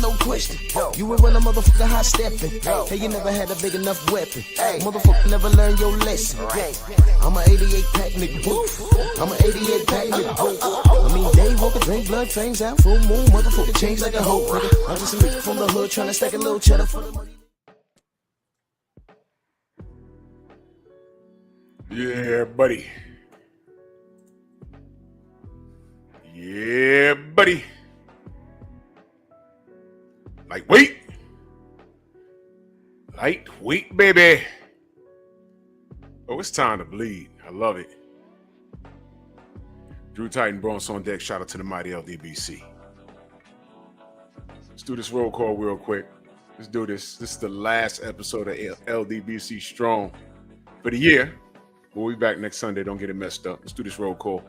no question. You were when a motherfucker hot stepping. Hey, you never had a big enough weapon. Motherfucker never learned your lesson. I'm an 88 pack nigga. I'm an 88 pack nigga. I mean, day walker, drink blood, trains out, full moon, motherfucker change like a hoe. I'm just a nigga from the hood trying to stack a little cheddar for the money. Yeah, buddy. Yeah, buddy. Lightweight. Lightweight, baby. Oh, it's time to bleed. I love it. Drew Titan, Bronx on deck. Shout out to the mighty LDBC. Let's do this roll call real quick. Let's do this. This is the last episode of LDBC Strong for the year. We'll be back next Sunday. Don't get it messed up. Let's do this roll call.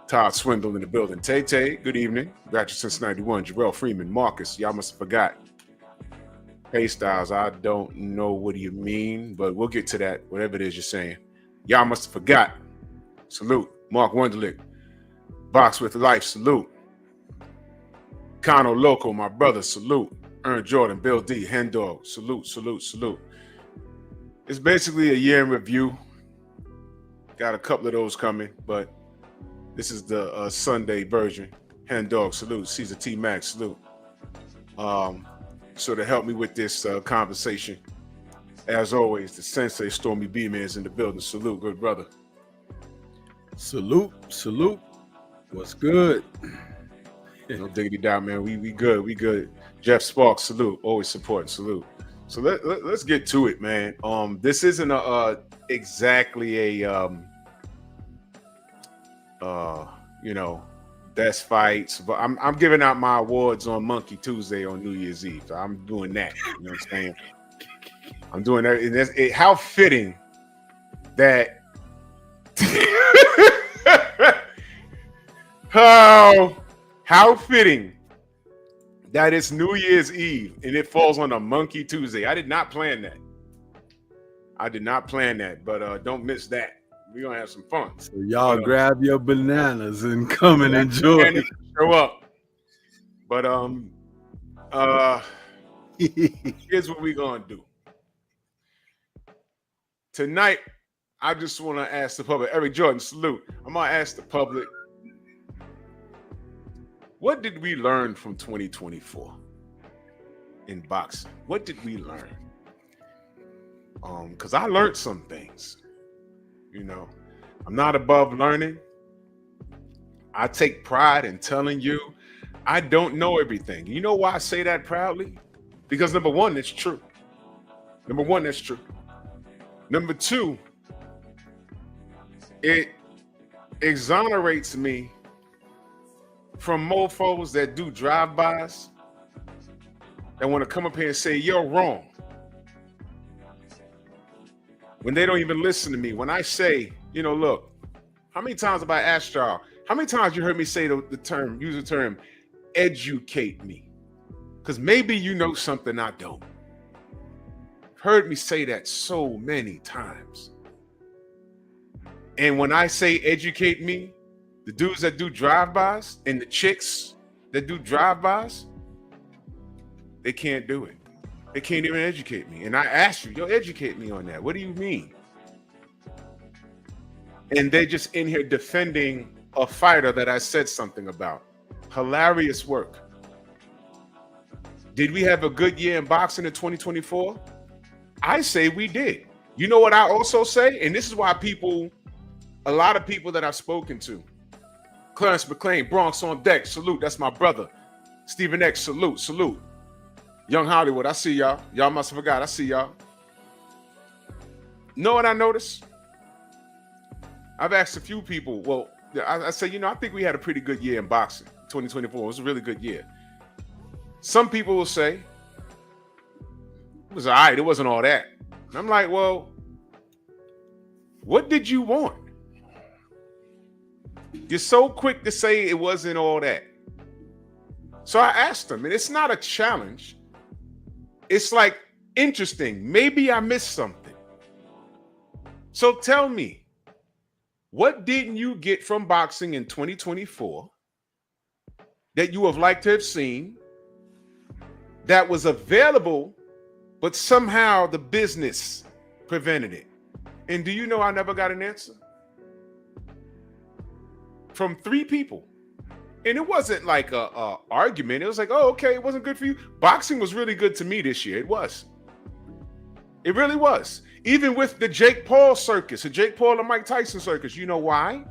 Todd Swindle in the building. Tay, good evening. Got you since 91. Jarrell Freeman. Marcus, y'all must have forgot. Hey, Styles, I don't know what do you mean, but we'll get to that, whatever it is you're saying. Y'all must have forgot. Salute. Mark Wunderlich. Box with Life. Salute. Kano Loco, my brother. Salute. Ern Jordan. Bill D. Hen Dog. Salute. It's basically a year in review. Got a couple of those coming, but this is the Sunday version. Hen Dog, salute. Caesar T. Max, salute. So to help me with this conversation, as always, the Sensei Stormy B-Man is in the building. Salute, good brother. Salute. What's good? No diggity doubt, man. We good. Jeff Sparks, salute. Always supporting, salute. So let's get to it, man. This isn't exactly a best fights, but I'm giving out my awards on Monkey Tuesday on New Year's Eve. So I'm doing that. You know what I'm saying? I'm doing that. And how fitting that how fitting that it's New Year's Eve and it falls on a Monkey Tuesday. I did not plan that, but don't miss that. We're gonna have some fun. So y'all grab your bananas and come and enjoy. Show up. But here's what we're gonna do. Tonight, I just want to ask the public. Eric Jordan, salute. I'm gonna ask the public, what did we learn from 2024 in boxing? What did we learn? Because I learned some things. You know, I'm not above learning. I take pride in telling you I don't know everything. You know why I say that proudly? Because number one, it's true. Number two, it exonerates me from mofos that do drive-bys that want to come up here and say, you're wrong. When they don't even listen to me. When I say, look, how many times have I asked y'all, how many times you heard me say use the term, educate me? Because maybe you know something I don't. Heard me say that so many times. And when I say educate me, the dudes that do drive-bys and the chicks that do drive-bys, they can't do it. They can't even educate me. And I asked you, educate me on that. What do you mean? And they just in here defending a fighter that I said something about. Hilarious work. Did we have a good year in boxing in 2024? I say we did. You know what I also say? And this is why a lot of people that I've spoken to, Clarence McLean, Bronx on deck, salute. That's my brother. Stephen X, salute. Young Hollywood, I see y'all. Y'all must have forgot. I see y'all. Know what I noticed? I've asked a few people. Well, I say, I think we had a pretty good year in boxing. 2024 was a really good year. Some people will say it was all right. It wasn't all that. And I'm like, well, what did you want? You're so quick to say it wasn't all that. So I asked them, and it's not a challenge. It's like, interesting. Maybe I missed something. So tell me, what didn't you get from boxing in 2024 that you would have liked to have seen? that was available, but somehow the business prevented it. And do you know I never got an answer? From 3 people. And it wasn't like a argument. It was like, oh, okay, it wasn't good for you. Boxing was really good to me this year. It was. It really was. Even with the Jake Paul circus, the Jake Paul and Mike Tyson circus. You know why?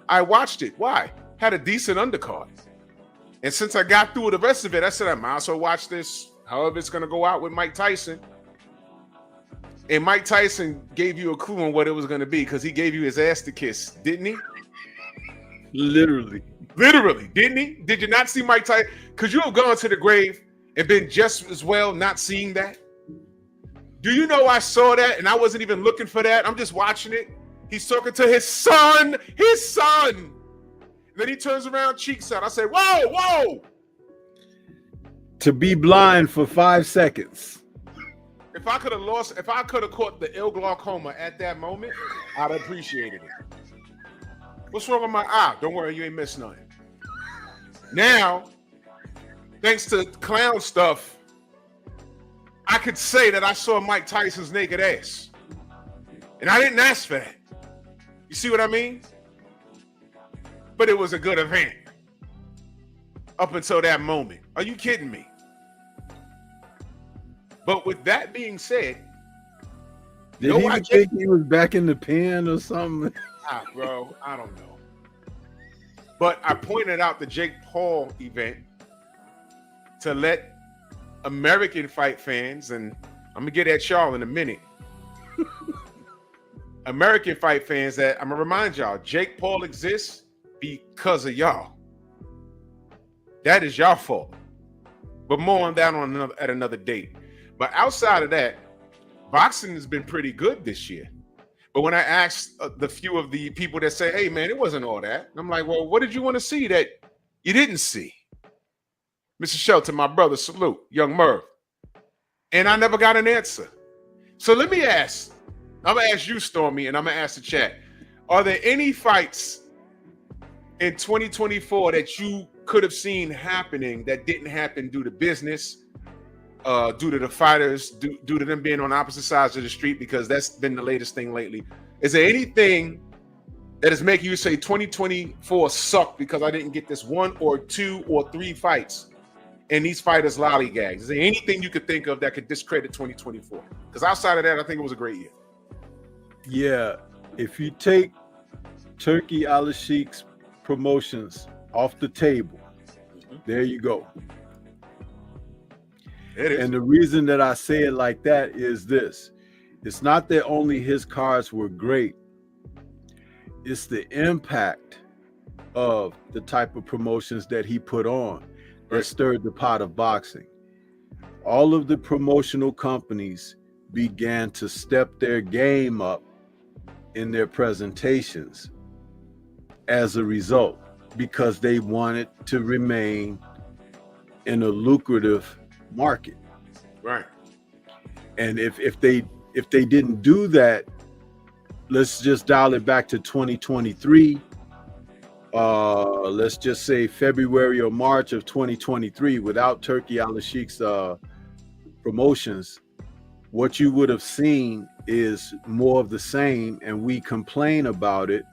I watched it. Why? Had a decent undercard. And since I got through the rest of it, I said, I might also watch this, however it's going to go out with Mike Tyson. And Mike Tyson gave you a clue on what it was going to be because he gave you his ass to kiss, didn't he? Literally, didn't he? Did you not see Mike Tyson? Could you have gone to the grave and been just as well not seeing that? Do you know I saw that and I wasn't even looking for that? I'm just watching it. He's talking to his son. And then he turns around, cheeks out. I said, whoa. to be blind for 5 seconds. If I could have caught the ill glaucoma at that moment, I'd have appreciated it. What's wrong with my eye? Don't worry, you ain't missed nothing. Now, thanks to clown stuff, I could say that I saw Mike Tyson's naked ass. And I didn't ask for that. You see what I mean? But it was a good event. Up until that moment. Are you kidding me? But with that being said, Did he even think he was back in the pen or something? Bro, I don't know. But I pointed out the Jake Paul event to let American fight fans, and I'm gonna get at y'all in a minute. American fight fans, that I'm gonna remind y'all, Jake Paul exists because of y'all. That is y'all fault. But more on that at another date. But outside of that, boxing has been pretty good this year. But when I asked the few of the people that say, hey, man, it wasn't all that. I'm like, well, what did you want to see that you didn't see? Mr. Shelton, my brother, salute, young Merv. And I never got an answer. So let me ask. I'm going to ask you, Stormy, and I'm going to ask the chat. Are there any fights in 2024 that you could have seen happening that didn't happen due to business, due to the fighters, due to them being on opposite sides of the street, because that's been the latest thing lately? Is there anything that is making you say 2024 sucked because I didn't get this 1 or 2 or 3 fights and these fighters lollygags? Is there anything you could think of that could discredit 2024? Because outside of that, I think it was a great year. Yeah, if you take Turkey Al Sheikh's promotions off the table, there you go. It is. And the reason that I say it like that is this. It's not that only his cards were great. It's the impact of the type of promotions that he put on that stirred the pot of boxing. All of the promotional companies began to step their game up in their presentations as a result, because they wanted to remain in a lucrative market. Right. And if they didn't do that, let's just dial it back to 2023. Let's just say February or March of 2023, without Turkey Al Sheikh's promotions, what you would have seen is more of the same, and we complain about it.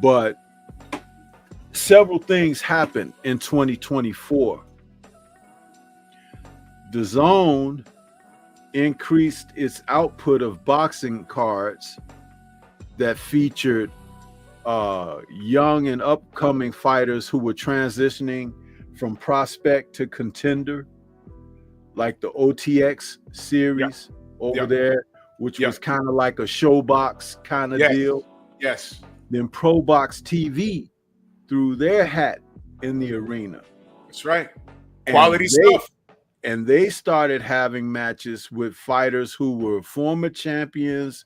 But several things happened in 2024. The Zone increased its output of boxing cards that featured young and upcoming fighters who were transitioning from prospect to contender, like the OTX series over there, which was kind of like a showbox kind of deal. Yes. Then Pro Box TV threw their hat in the arena. That's right. Quality stuff. And they started having matches with fighters who were former champions,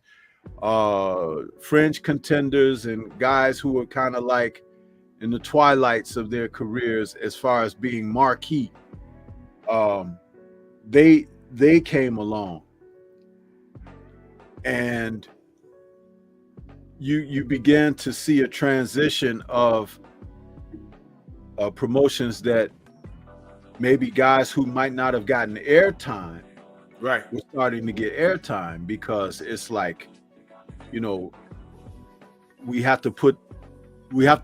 French contenders, and guys who were kind of like in the twilights of their careers as far as being marquee. They came along, and you began to see a transition of promotions that maybe guys who might not have gotten airtime Right. were starting to get airtime because it's like, you know, we have to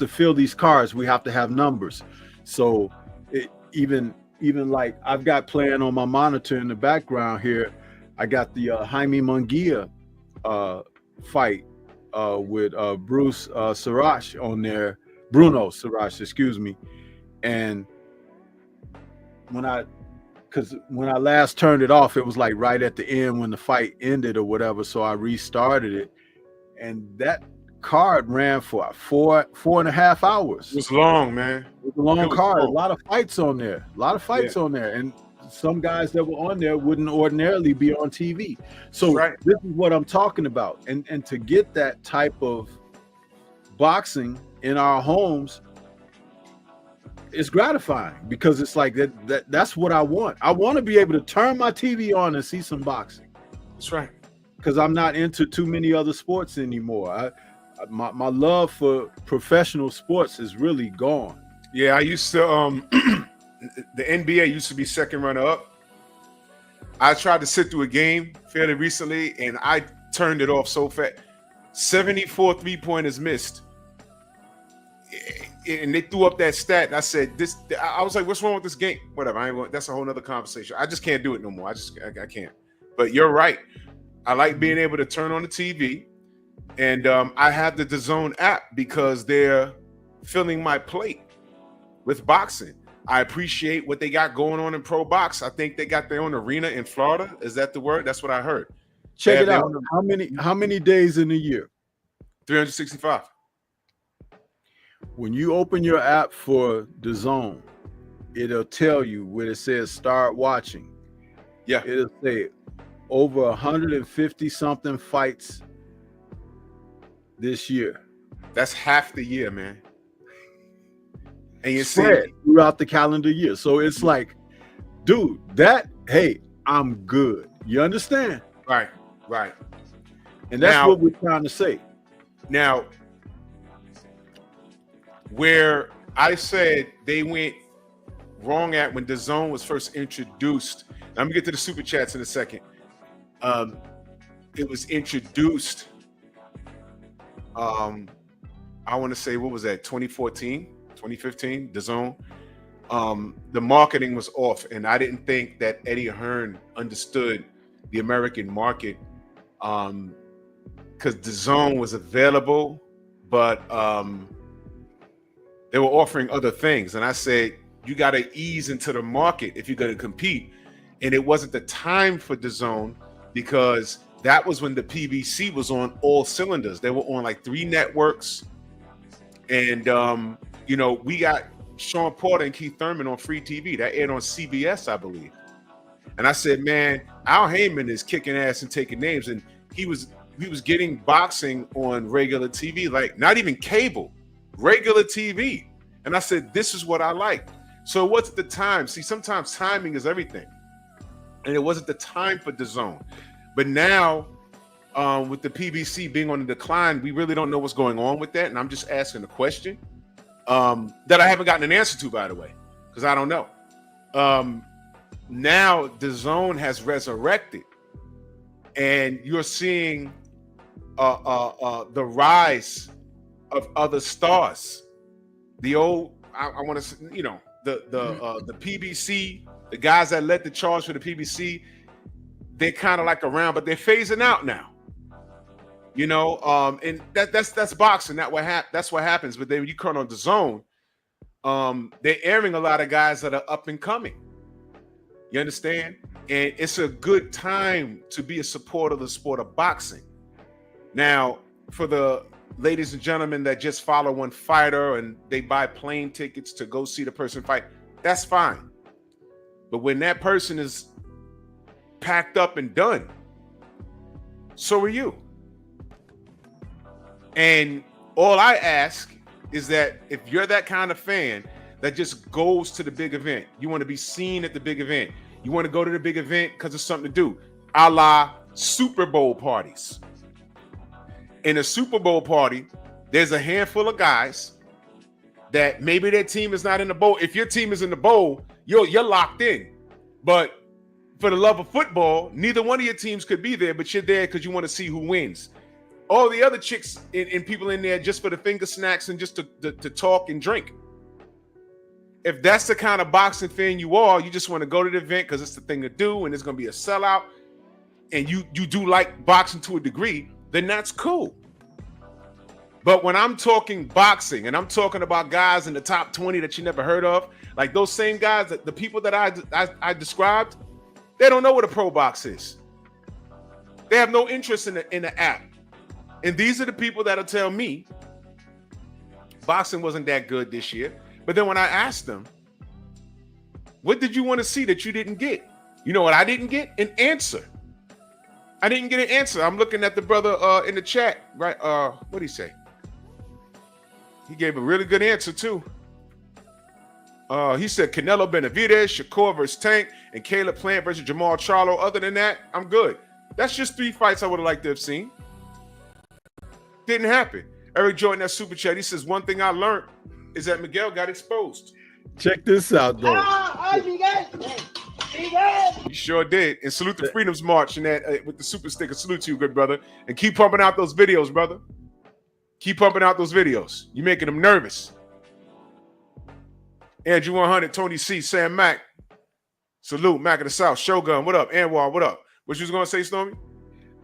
fill these cards. We have to have numbers. So even like I've got playing on my monitor in the background here, I got the Jaime Munguia fight with Bruce Sarash on there, Bruno Sarash, excuse me. And when I last turned it off, it was like right at the end when the fight ended or whatever. So I restarted it, and that card ran for 4.5 hours. It was long, man. It was a long card. Long. A lot of fights on there. On there. And some guys that were on there wouldn't ordinarily be on TV. So This is what I'm talking about. And to get that type of boxing in our homes, it's gratifying because it's like that's what I want. I want to be able to turn my TV on and see some boxing. That's right. Because I'm not into too many other sports anymore. My love for professional sports is really gone. Yeah, I used to the NBA used to be second runner up. I tried to sit through a game fairly recently and I turned it off so fast. 74 3-pointers missed. And they threw up that stat and I said I was like, what's wrong with this game? Whatever, that's a whole nother conversation. I just can't do it no more. I can't. But you're right. I like being able to turn on the TV. And I have the DAZN app because they're filling my plate with boxing. I appreciate what they got going on in pro box. I think they got their own arena in Florida. Is that the word? That's what I heard. Check it out. How many days in a year? 365. When you open your app for DAZN, it'll tell you where it says start watching. Yeah. It'll say over 150 something fights this year. That's half the year, man. And you see throughout the calendar year. So it's like, dude, hey, I'm good. You understand? Right. And that's what we're trying to say. Now, where I said they went wrong at when DAZN was first introduced, I'm gonna get to the super chats in a second. It was introduced I want to say, what was that, 2014, 2015, DAZN. The marketing was off, and I didn't think that Eddie Hearn understood the American market because DAZN was available, but they were offering other things. And I said, you got to ease into the market if you're going to compete. And it wasn't the time for DAZN because that was when the PBC was on all cylinders. They were on like 3 networks. And, we got Sean Porter and Keith Thurman on free TV. That aired on CBS, I believe. And I said, man, Al Heyman is kicking ass and taking names. And he was getting boxing on regular TV, like not even cable, regular TV. And I said, this is what I like. So what's the time? See, sometimes timing is everything. And it wasn't the time for DAZN. But now, with the PBC being on the decline, we really don't know what's going on with that. And I'm just asking a question that I haven't gotten an answer to, by the way, because I don't know. Now DAZN has resurrected, and you're seeing the rise of other stars. The old, I want to, the PBC, the guys that led the charge for the PBC, they're kind of like around, but they're phasing out now. And that's boxing. That's what happens. But then when you turn on DAZN, they're airing a lot of guys that are up and coming. You understand? And it's a good time to be a supporter of the sport of boxing. Now, for the ladies and gentlemen that just follow one fighter and they buy plane tickets to go see the person fight, that's fine. But when that person is packed up and done, so are you. And all I ask is that if you're that kind of fan that just goes to the big event, you want to be seen at the big event, you want to go to the big event because it's something to do, a la Super Bowl parties. In a Super Bowl party, there's a handful of guys that maybe their team is not in the bowl. If your team is in the bowl, you're locked in. But for the love of football, neither one of your teams could be there, but you're there because you want to see who wins. All the other chicks and people in there just for the finger snacks and just to talk and drink. If that's the kind of boxing fan you are, you just want to go to the event because it's the thing to do and it's going to be a sellout, and you do like boxing to a degree, then that's cool. But when I'm talking boxing and I'm talking about guys in the top 20 that you never heard of, like those same guys, the people that I described, they don't know what a pro box is. They have no interest in the app. And these are the people that'll tell me boxing wasn't that good this year. But then when I asked them, what did you want to see that you didn't get? You know what I didn't get? An answer. I didn't get an answer. I'm looking at the brother in the chat, right? What did he say? He gave a really good answer too. He said Canelo Benavidez, Shakur versus Tank, and Caleb Plant versus Jamal Charlo. Other than that, I'm good. That's just 3 fights I would have liked to have seen. Didn't happen. Eric Jordan, that super chat, he says, one thing I learned is that Miguel got exposed. Check this out, though. He sure did. And salute the Freedom's March and that with the super sticker. Salute to you, good brother. And keep pumping out those videos, brother. Keep pumping out those videos. You're making them nervous. Andrew 100, Tony C, Sam Mack. Salute, Mac of the South. Shogun, what up? Anwar, what up? What you was going to say, Stormy?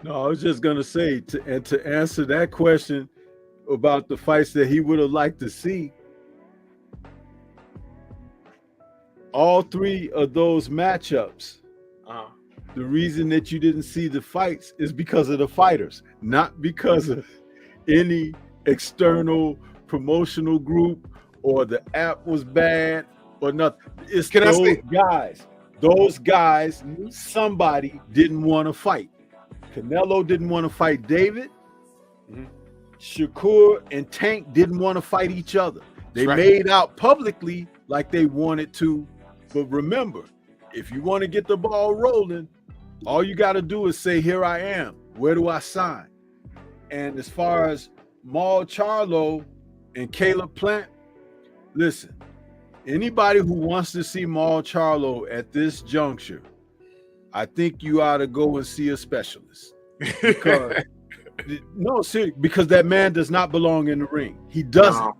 No, I was just going to say, to answer that question about the fights that he would have liked to see, all 3 of those matchups, the reason that you didn't see the fights is because of the fighters, not because of any external promotional group or the app was bad or nothing. It's those guys, somebody didn't want to fight. Canelo didn't want to fight David. Shakur and Tank didn't want to fight each other. They made out publicly like they wanted to. But remember, if you want to get the ball rolling, all you got to do is say, here I am. Where do I sign? And as far as Maul Charlo and Caleb Plant, listen, anybody who wants to see Maul Charlo at this juncture, I think you ought to go and see a specialist. Because, no, seriously, because that man does not belong in the ring. He doesn't.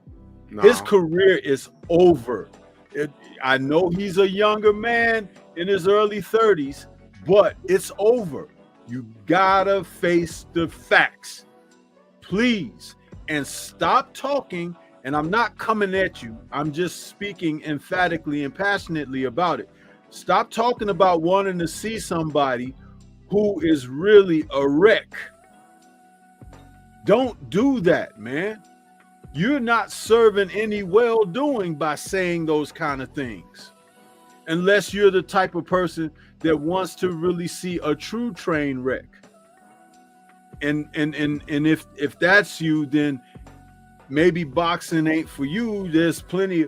No. His career is over. I know he's a younger man in his early 30s, but it's over. You gotta face the facts, please, and stop talking. And I'm not coming at you. I'm just speaking emphatically and passionately about it. Stop talking about wanting to see somebody who is really a wreck. Don't do that, man. You're not serving any well-doing by saying those kind of things, unless you're the type of person that wants to really see a true train wreck. And if that's you, then maybe boxing ain't for you. There's plenty.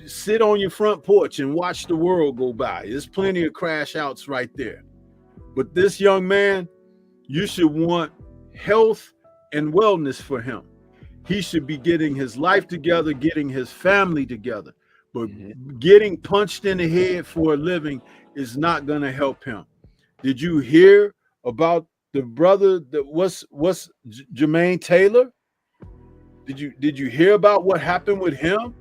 Sit on your front porch and watch the world go by. There's plenty of crash outs right there. But this young man, you should want health and wellness for him. He should be getting his life together, getting his family together. But getting punched in the head for a living is not going to help him. Did you hear about the brother that was Jermaine Taylor? Did you hear about what happened with him?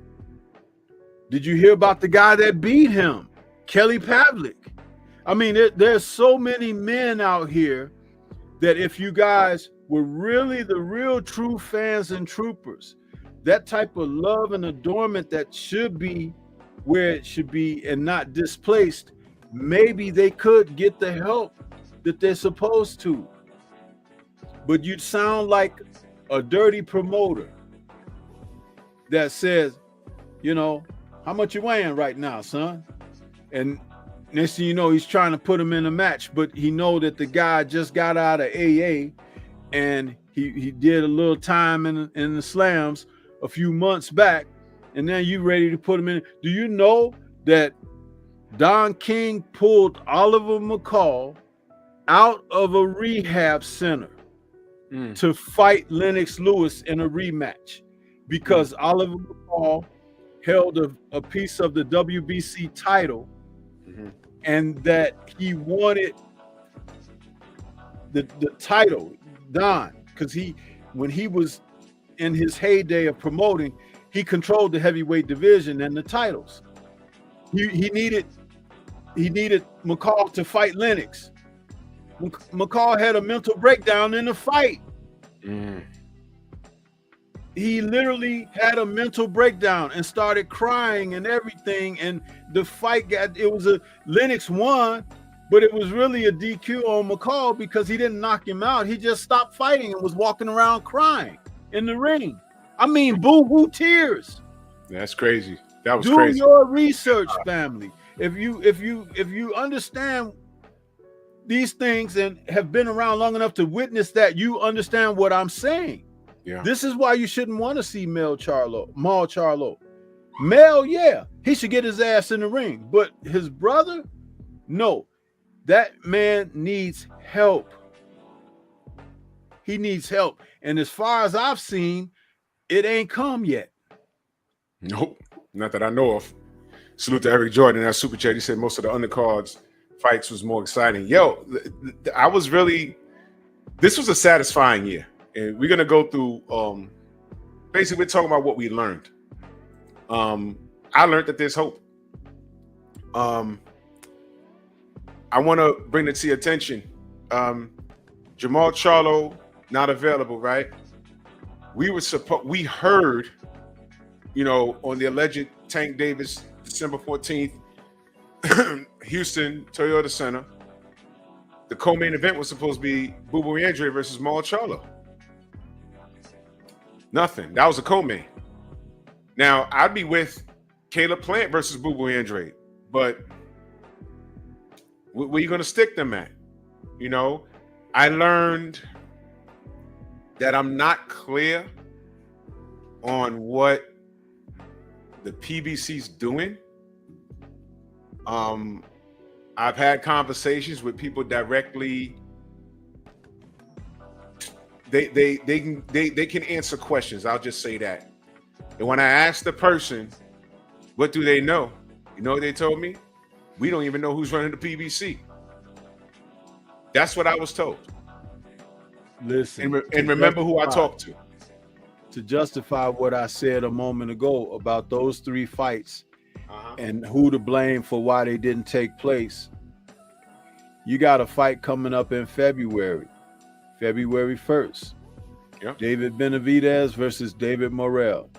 Did you hear about the guy that beat him, Kelly Pavlik? I mean, there's so many men out here that if you guys were really the real true fans and troopers, that type of love and adornment that should be where it should be and not displaced, maybe they could get the help that they're supposed to. But you sound like a dirty promoter that says, you know, how much you weighing right now, son? And next thing you know, he's trying to put him in a match, but he know that the guy just got out of AA and he did a little time in the slams a few months back, and then you ready to put him in. Do you know that Don King pulled Oliver McCall out of a rehab center to fight Lennox Lewis in a rematch because Oliver McCall held a piece of the WBC title, and that he wanted the title, Don, because when he was in his heyday of promoting, he controlled the heavyweight division and the titles. He needed McCall to fight Lennox. McCall had a mental breakdown in the fight. He literally had a mental breakdown and started crying and everything. And the fight Lennox won, but it was really a DQ on McCall because he didn't knock him out. He just stopped fighting and was walking around crying in the ring. I mean, boo-hoo tears. That's crazy. That was Do crazy. Do your research, family. If you understand these things and have been around long enough to witness that, you understand what I'm saying. Yeah. This is why you shouldn't want to see Maul Charlo. Mel, yeah, he should get his ass in the ring. But his brother, no. That man needs help. He needs help. And as far as I've seen, it ain't come yet. Nope. Not that I know of. Salute to Eric Jordan. That super chat. He said most of the undercards fights was more exciting. Yo, this was a satisfying year. And we're gonna go through basically we're talking about what we learned. I learned that there's hope. I want to bring it to your attention. Jamal Charlo not available, right? We heard, on the alleged Tank Davis December 14th, Houston Toyota Center. The co-main event was supposed to be Boo Boo Andre versus Maul Charlo. Nothing. That was a co-main. Now, I'd be with Caleb Plant versus Boo Boo Andre, but where are you going to stick them at? I learned that I'm not clear on what the PBC's doing. I've had conversations with people directly. They can answer questions. I'll just say that. And when I asked the person, what do they know? You know what they told me? We don't even know who's running the PBC. That's what I was told. Listen, and remember who I talked to. To justify what I said a moment ago about those three fights and who to blame for why they didn't take place, you got a fight coming up in February 1st. Yep. David Benavidez versus David Morrell.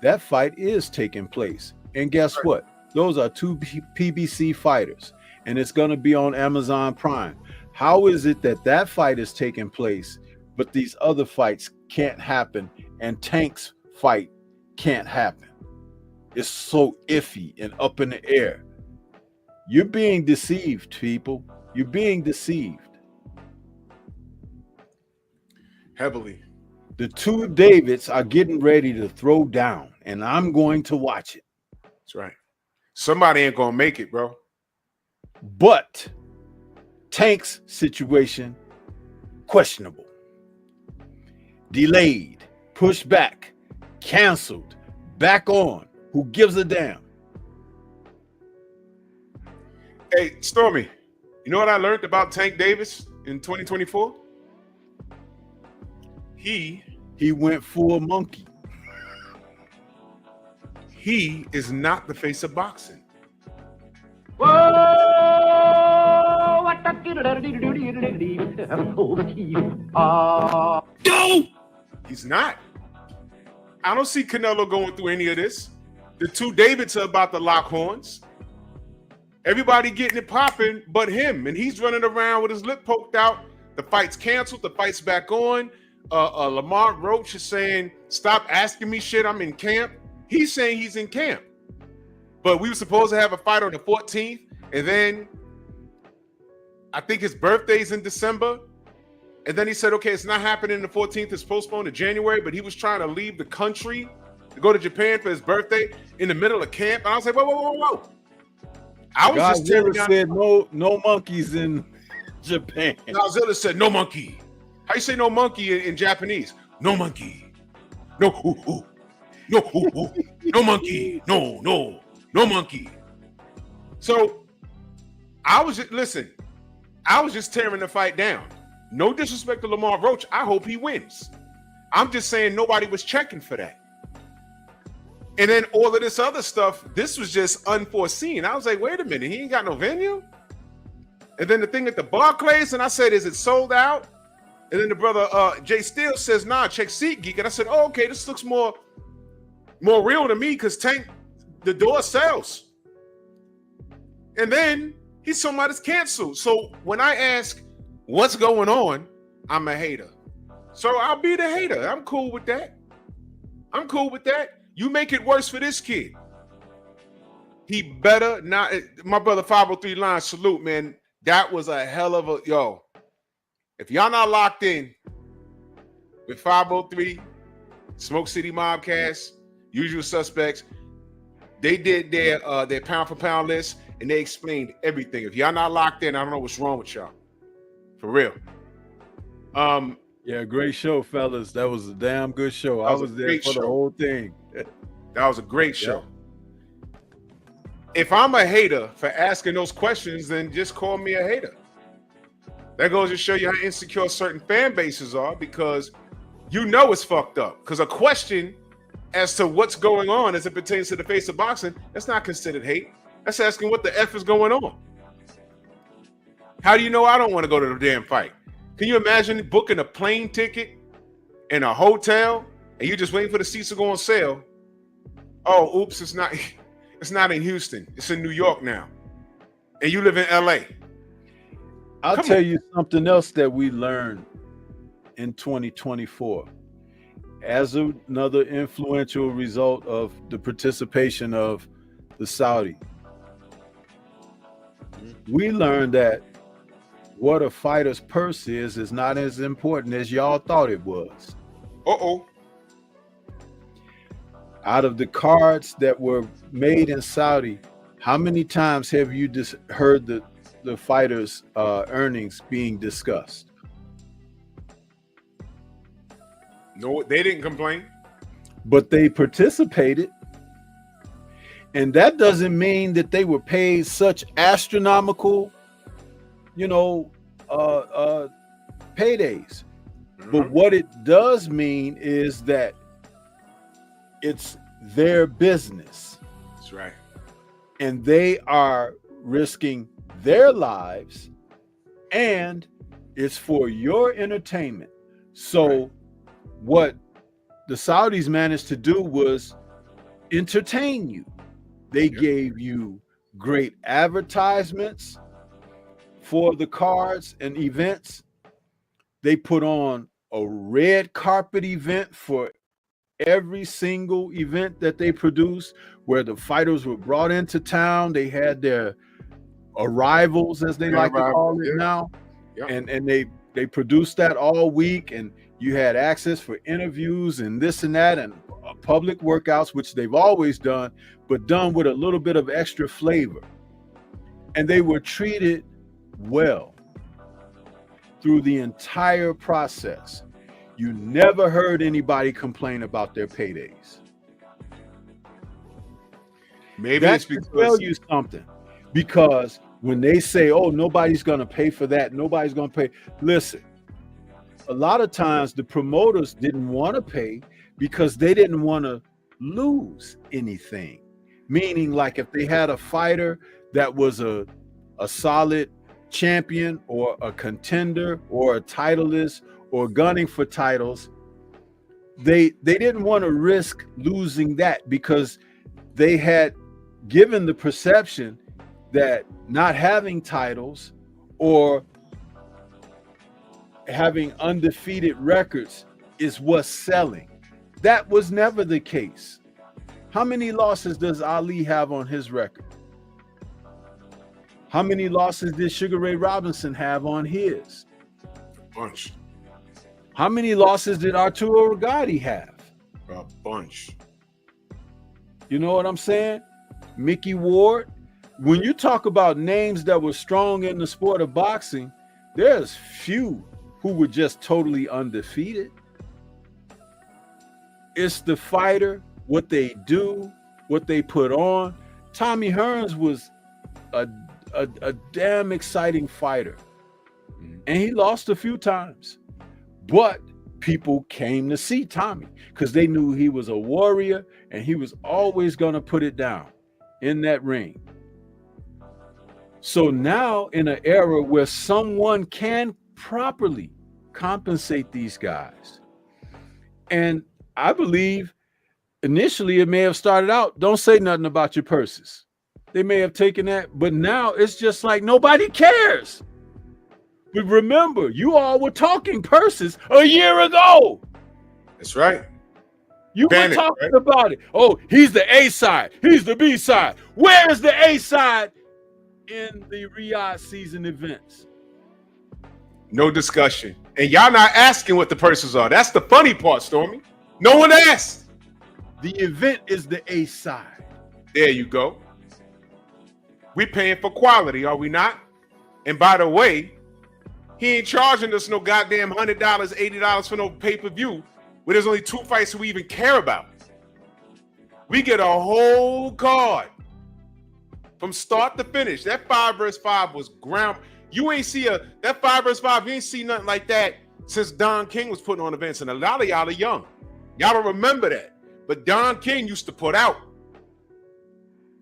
That fight is taking place. And guess what? Those are two PBC fighters, and it's going to be on Amazon Prime. How is it that fight is taking place, but these other fights can't happen, and Tank's fight can't happen? It's so iffy and up in the air. You're being deceived, people. You're being deceived. Heavily. The two Davids are getting ready to throw down, and I'm going to watch it. That's right. Somebody ain't going to make it, bro. But Tank's situation, questionable. Delayed, pushed back, canceled, back on. Who gives a damn? Hey, Stormy, you know what I learned about Tank Davis in 2024? He went full monkey. He is not the face of boxing. No, he's not. I don't see Canelo going through any of this. The two Davids are about to lock horns. Everybody getting it popping but him, and he's running around with his lip poked out. The fight's canceled. The fight's back on. Lamar Roach is saying, stop asking me shit. I'm in camp. He's saying he's in camp. But we were supposed to have a fight on the 14th, and then I think his birthday's in December. And then he said, okay, it's not happening the 14th. It's postponed to January, but he was trying to leave the country to go to Japan for his birthday in the middle of camp. And I was like, whoa. I was just telling you. Said no monkeys in Japan. Godzilla said no monkey. How you say no monkey in Japanese? No monkey. No, ooh. No, no monkey. No monkey. So I was just tearing the fight down. No disrespect to Lamar Roach. I hope he wins. I'm just saying nobody was checking for that. And then all of this other stuff, this was just unforeseen. I was like, wait a minute, he ain't got no venue? And then the thing at the Barclays, and I said, is it sold out? And then the brother Jay Steele says, nah, check SeatGeek. And I said, oh, okay, this looks more real to me because Tank, the door sells. And then he told me it's canceled. So when I ask what's going on, I'm a hater. So I'll be the hater. I'm cool with that. You make it worse for this kid. He better not. My brother 503 line, salute, man. That was a hell of a, yo. If y'all not locked in with 503, Smoke City Mobcast, Usual Suspects, they did their pound for pound list and they explained everything. If y'all not locked in, I don't know what's wrong with y'all. For real. Yeah, great show, fellas. That was a damn good show. I was there for the whole thing. That was a great show. If I'm a hater for asking those questions, then just call me a hater. That goes to show you how insecure certain fan bases are, because you know it's fucked up. Because a question as to what's going on as it pertains to the face of boxing, that's not considered hate. That's asking what the F is going on. How do you know I don't want to go to the damn fight? Can you imagine booking a plane ticket and a hotel and you're just waiting for the seats to go on sale? Oh, oops, it's not in Houston. It's in New York now. And you live in LA. I'll tell you something else that we learned in 2024. As another influential result of the participation of the Saudi, we learned that what a fighter's purse is not as important as y'all thought it was. Out of the cards that were made in Saudi, how many times have you just heard the fighters' earnings being discussed? No, they didn't complain. But they participated. And that doesn't mean that they were paid such astronomical, paydays. Mm-hmm. But what it does mean is that it's their business. That's right. And they are risking their lives, and it's for your entertainment. So what the Saudis managed to do was entertain you. They gave you great advertisements for the cards and events. They put on a red carpet event for every single event that they produced, where the fighters were brought into town. They had their arrivals, as they like to call it now. Yeah. And they produced that all week, and you had access for interviews and this and that, and public workouts, which they've always done, but done with a little bit of extra flavor. And they were treated well through the entire process. You never heard anybody complain about their paydays. Maybe that it's because tell you something, because when they say, oh, nobody's going to pay for that, nobody's going to pay. Listen, a lot of times the promoters didn't want to pay because they didn't want to lose anything. Meaning, like, if they had a fighter that was a solid champion or a contender or a titleist or gunning for titles, they didn't want to risk losing that, because they had given the perception that not having titles or having undefeated records is what's selling. That was never the case. How many losses does Ali have on his record? How many losses did Sugar Ray Robinson have on his? A bunch. How many losses did Arturo Gotti have? A bunch. You know what I'm saying? Mickey Ward. When you talk about names that were strong in the sport of boxing, there's few who were just totally undefeated. It's the fighter what they do, what they put on. Tommy Hearns was a damn exciting fighter. And he lost a few times. But people came to see Tommy because they knew he was a warrior and he was always going to put it down in that ring. So now in an era where someone can properly compensate these guys, and I believe initially it may have started out, don't say nothing about your purses. They may have taken that, but now it's just like nobody cares. But remember, you all were talking purses a year ago. That's right. You were talking about it. Oh, he's the A side. He's the B side. Where is the A side in the Riyadh season events? No discussion. And y'all not asking what the purses are. That's the funny part, Stormy. No one asked. The event is the A side. There you go. We paying for quality, are we not? And by the way, he ain't charging us no goddamn $100, $80 for no pay-per-view where there's only 2 fights we even care about. We get a whole card from start to finish. That 5 versus 5 was ground. You ain't see that 5 versus 5, you ain't see nothing like that since Don King was putting on events. And a lot of y'all are young. Y'all don't remember that. But Don King used to put out.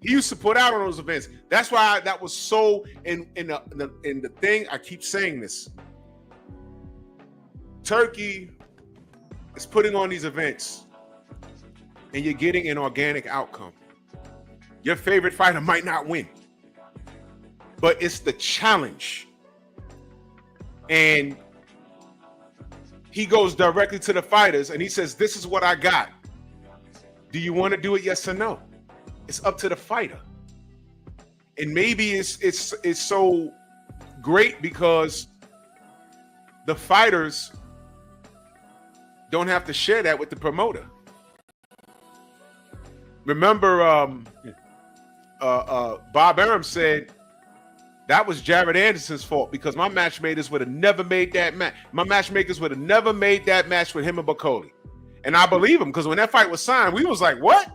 He used to put out on those events. That's why that was so in the thing. I keep saying this. Turkey is putting on these events, and you're getting an organic outcome. Your favorite fighter might not win, but it's the challenge. And he goes directly to the fighters, and he says, "This is what I got. Do you want to do it? Yes or no?" It's up to the fighter. And maybe it's so great because the fighters don't have to share that with the promoter. Remember, Bob Arum said that was Jared Anderson's fault because my matchmakers would have never made that match. My matchmakers would have never made that match with him and Bacoli. And I believe him because when that fight was signed, we was like, what?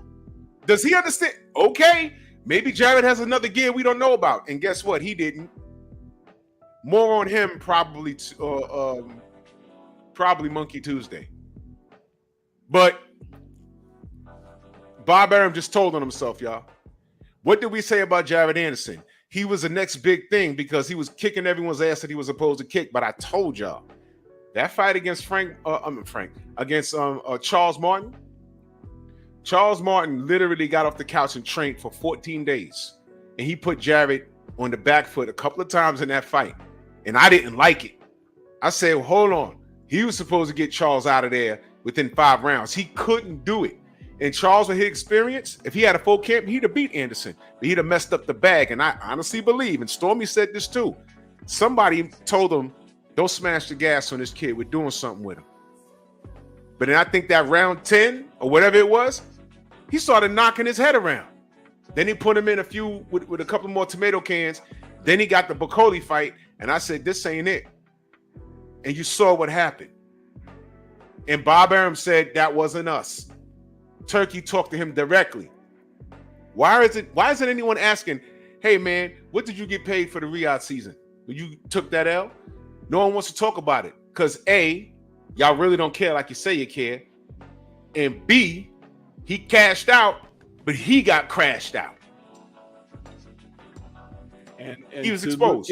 Does he understand? Okay, maybe Jared has another gear we don't know about. And guess what? He didn't. More on him probably Monkey Tuesday. But Bob Arum just told on himself, y'all. What did we say about Jared Anderson? He was the next big thing because he was kicking everyone's ass that he was supposed to kick. But I told y'all, that fight against Charles Martin, Charles Martin literally got off the couch and trained for 14 days. And he put Jared on the back foot a couple of times in that fight. And I didn't like it. I said, well, hold on. He was supposed to get Charles out of there within 5 rounds. He couldn't do it. And Charles, with his experience, if he had a full camp, he'd have beat Anderson. But he'd have messed up the bag. And I honestly believe, and Stormy said this too, somebody told him, don't smash the gas on this kid. We're doing something with him. But then I think that round 10 or whatever it was, he started knocking his head around. Then he put him in a few with a couple more tomato cans. Then he got the Bacoli fight. And I said, this ain't it. And you saw what happened. And Bob Arum said that wasn't us. Turkey talked to him directly. Why isn't anyone asking, hey man, what did you get paid for the Riyadh season? When you took that L? No one wants to talk about it. Because A, y'all really don't care like you say you care. And B, he cashed out, but he got crashed out. And he was exposed.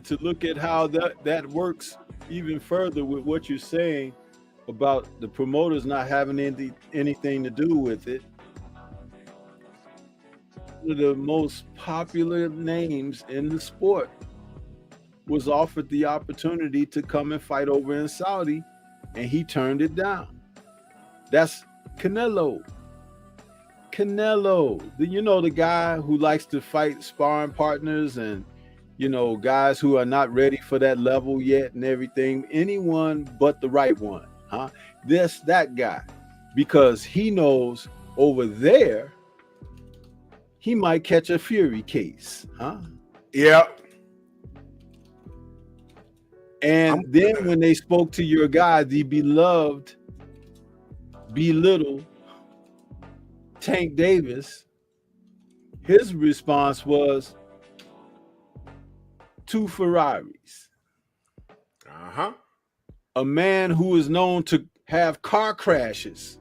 To look at how that works even further with what you're saying about the promoters not having anything to do with it. One of the most popular names in the sport was offered the opportunity to come and fight over in Saudi, and he turned it down. That's Canelo. The guy who likes to fight sparring partners and guys who are not ready for that level yet and everything. Anyone but the right one, huh? That guy, because he knows over there he might catch a Fury case, huh? Yeah. And then when they spoke to your guy, the beloved, belittle Tank Davis, his response was 2 Ferraris. Uh-huh. A man who is known to have car crashes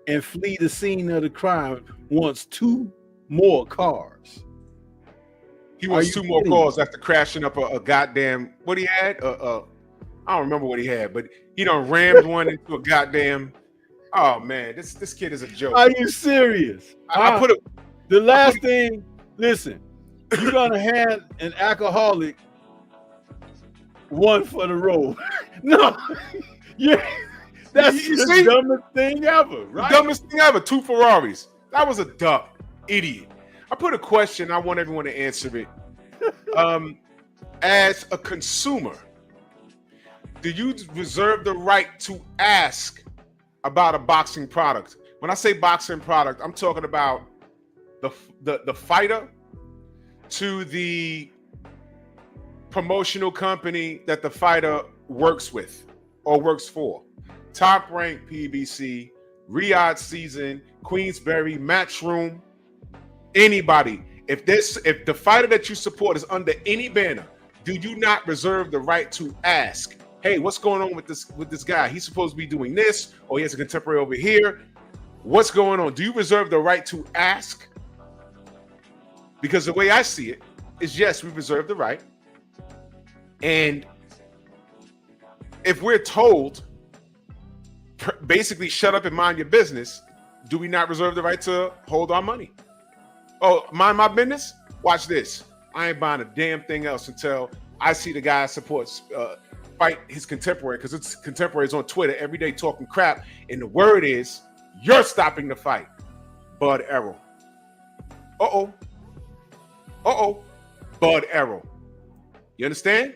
and flee the scene of the crime wants 2 more cars. He wants 2 more cars after crashing up a goddamn, what he had? I don't remember what he had, but he done rammed one into a goddamn. Oh man, this kid is a joke. Are you serious? I put the last thing. Listen, you're gonna hand an alcoholic one for the road. No, yeah, that's the dumbest thing ever, right? The dumbest thing ever. 2 Ferraris. That was a dumb idiot. I put a question. I want everyone to answer it. As a consumer, do you reserve the right to ask about a boxing product? When I say boxing product, I'm talking about the fighter to the promotional company that the fighter works with or works for. Top Rank, PBC, Riyadh Season, Queensberry, Matchroom, anybody. If the fighter that you support is under any banner, do you not reserve the right to ask, hey, what's going on with this guy? He's supposed to be doing this, or he has a contemporary over here. What's going on? Do you reserve the right to ask? Because the way I see it is, yes, we reserve the right. And if we're told, basically, shut up and mind your business, do we not reserve the right to hold our money? Oh, mind my business? Watch this. I ain't buying a damn thing else until I see the guy supports fight his contemporary, because it's contemporaries on Twitter every day talking crap, and the word is, you're stopping the fight. Bud Errol. Uh-oh. Bud Errol. You understand?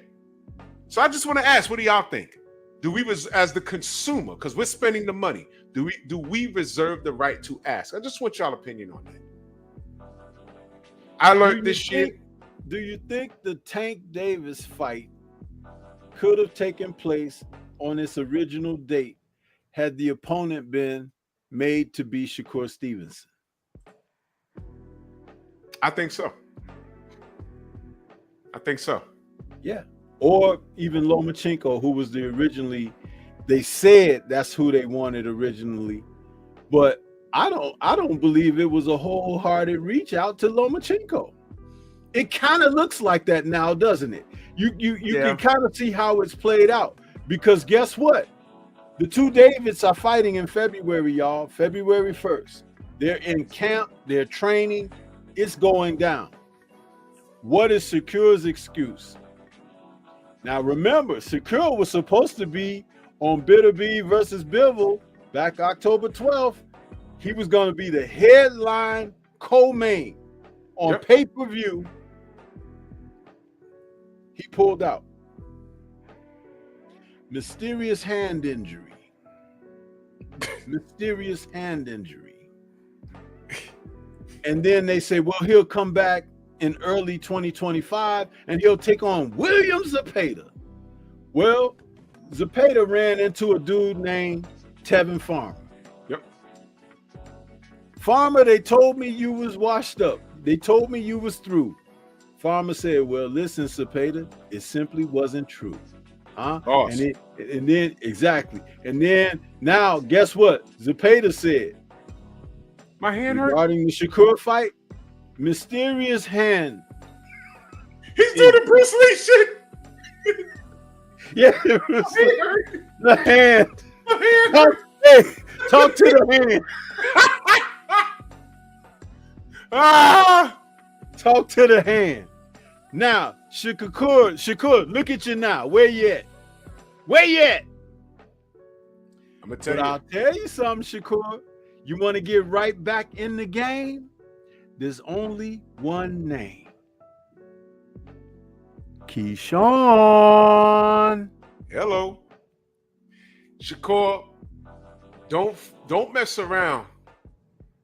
So I just want to ask, what do y'all think? Do we, as the consumer, because we're spending the money, do we reserve the right to ask? I just want y'all opinion on that. I learned this shit. Do you think the Tank Davis fight could have taken place on its original date had the opponent been made to be Shakur Stevenson? I think so. Yeah. Or even Lomachenko, who was they said that's who they wanted originally. But I don't believe it was a wholehearted reach out to Lomachenko. It kind of looks like that now, doesn't it? You can kind of see how it's played out, because guess what? The 2 Davids are fighting in February, y'all. February 1st. They're in camp. They're training. It's going down. What is Shakur's excuse? Now remember, Shakur was supposed to be on Bitterby versus Bivol back October 12th. He was going to be the headline co-main on pay-per-view. He pulled out. Mysterious hand injury. And then they say, well, he'll come back in early 2025 and he'll take on William Zepeda. Well, Zepeda ran into a dude named Tevin Farmer. Yep. Farmer, they told me you was washed up. They told me you was through. Farmer said, well, listen, Zepeda, it simply wasn't true. Awesome. And then exactly. And then now, guess what? Zepeda said, my hand hurt. Regarding the Shakur fight, mysterious hand. He's doing the Bruce Lee shit. Yeah, it was the hand. Talk to the hand. Talk to the hand. Now, Shakur, look at you now. Where you at? I'm gonna tell you. I'll tell you something, Shakur. You want to get right back in the game? There's only one name. Keyshawn. Hello. Shakur, don't mess around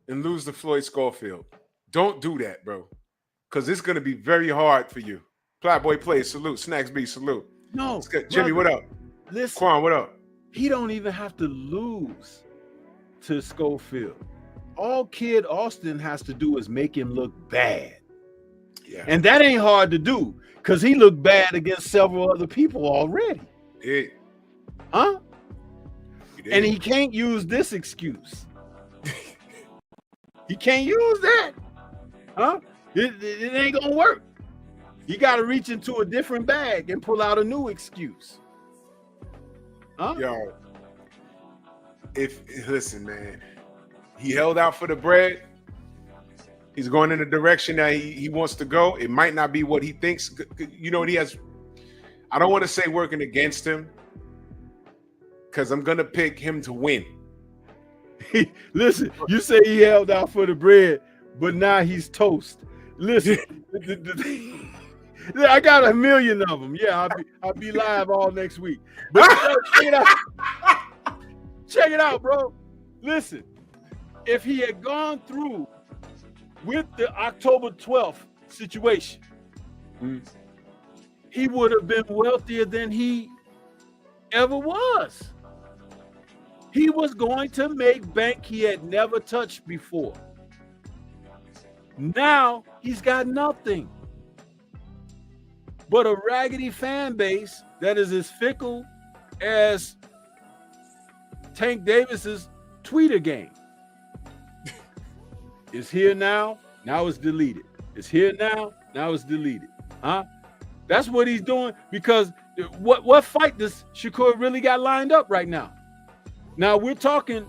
and lose to Floyd Schofield. Don't do that, bro. Because it's going to be very hard for you. Playboy Play, salute. Snacks B, salute. No. Jimmy, what up? Listen. Quan, what up? He don't even have to lose to Schofield. all Kid Austin has to do is make him look bad. Yeah. And that ain't hard to do because he looked bad against several other people already. Huh? And he can't use this excuse. He can't use that. Huh? It ain't gonna work. You got to reach into a different bag and pull out a new excuse. Huh? Yo, listen, man, he held out for the bread. He's going in the direction that he wants to go. It might not be what he thinks. You know, he has, I don't want to say working against him because I'm going to pick him to win. Listen, you say he held out for the bread, but now he's toast. Listen, I got a million of them. Yeah, I'll be live all next week. But check it out. Check it out, bro. Listen, if he had gone through with the October 12th situation, he would have been wealthier than he ever was. He was going to make bank he had never touched before. Now he's got nothing but a raggedy fan base that is as fickle as Tank Davis's Twitter game. It's here now it's deleted. It's here now it's deleted. Huh? That's what he's doing because what fight does Shakur really got lined up right now? Now we're talking,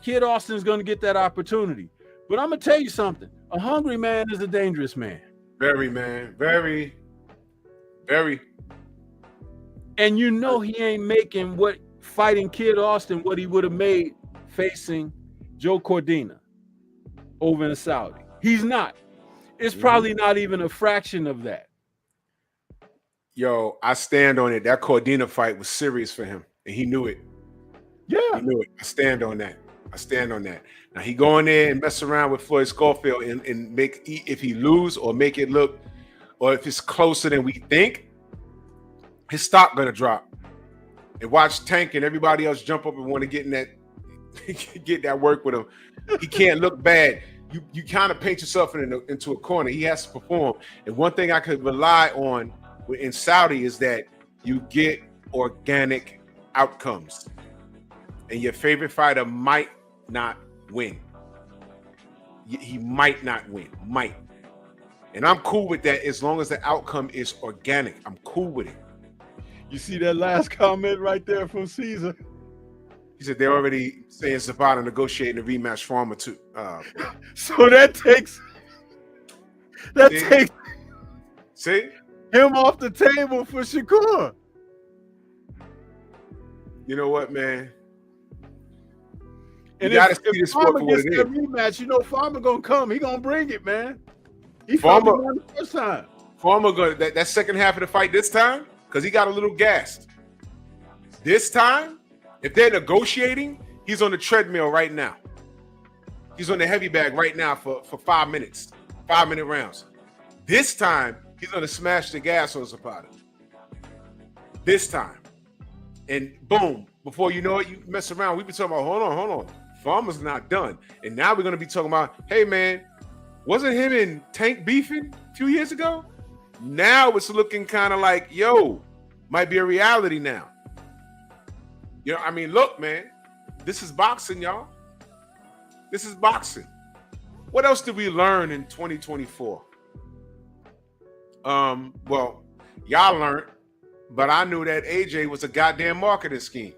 Kid Austin's going to get that opportunity. But I'm going to tell you something. A hungry man is a dangerous man. Very, man. Very, very. And you know he ain't making what fighting Kid Austin what he would have made facing Joe Cordina over in Saudi. He's not. It's probably not even a fraction of that. Yo, I stand on it. That Cordina fight was serious for him, and he knew it. Yeah. He knew it. I stand on that. Now he go in there and mess around with Floyd Schofield and make, if he lose or make it look, or if it's closer than we think, his stock gonna drop. And watch Tank and everybody else jump up and want to get in that, get that work with him. He can't look bad. You kind of paint yourself into a corner. He has to perform. And one thing I could rely on in Saudi is that you get organic outcomes. And your favorite fighter might not win. He might not win. Might. And I'm cool with that as long as the outcome is organic. I'm cool with it. You see that last comment right there from Caesar? He said they're already saying Zapata negotiating a rematch for Farmer too. So that takes see him off the table for Shakur. You know what, man? And you if Farmer gets that rematch, you know Farmer gonna come. He gonna bring it, man. He Farmer won the first time. Farmer gonna that second half of the fight this time because he got a little gassed. This time, if they're negotiating, he's on the treadmill right now. He's on the heavy bag right now for 5 minutes, 5-minute rounds. This time, he's gonna smash the gas on Zapata. This time, and boom! Before you know it, you mess around. We've been talking about hold on. Farmer's not done, and now we're gonna be talking about, hey man, wasn't him and Tank beefing a few years ago? Now it's looking kind of like, yo, might be a reality now. You know, I mean, look, man, this is boxing, y'all. This is boxing. What else did we learn in 2024? Well, y'all learned, but I knew that AJ was a goddamn marketing scheme.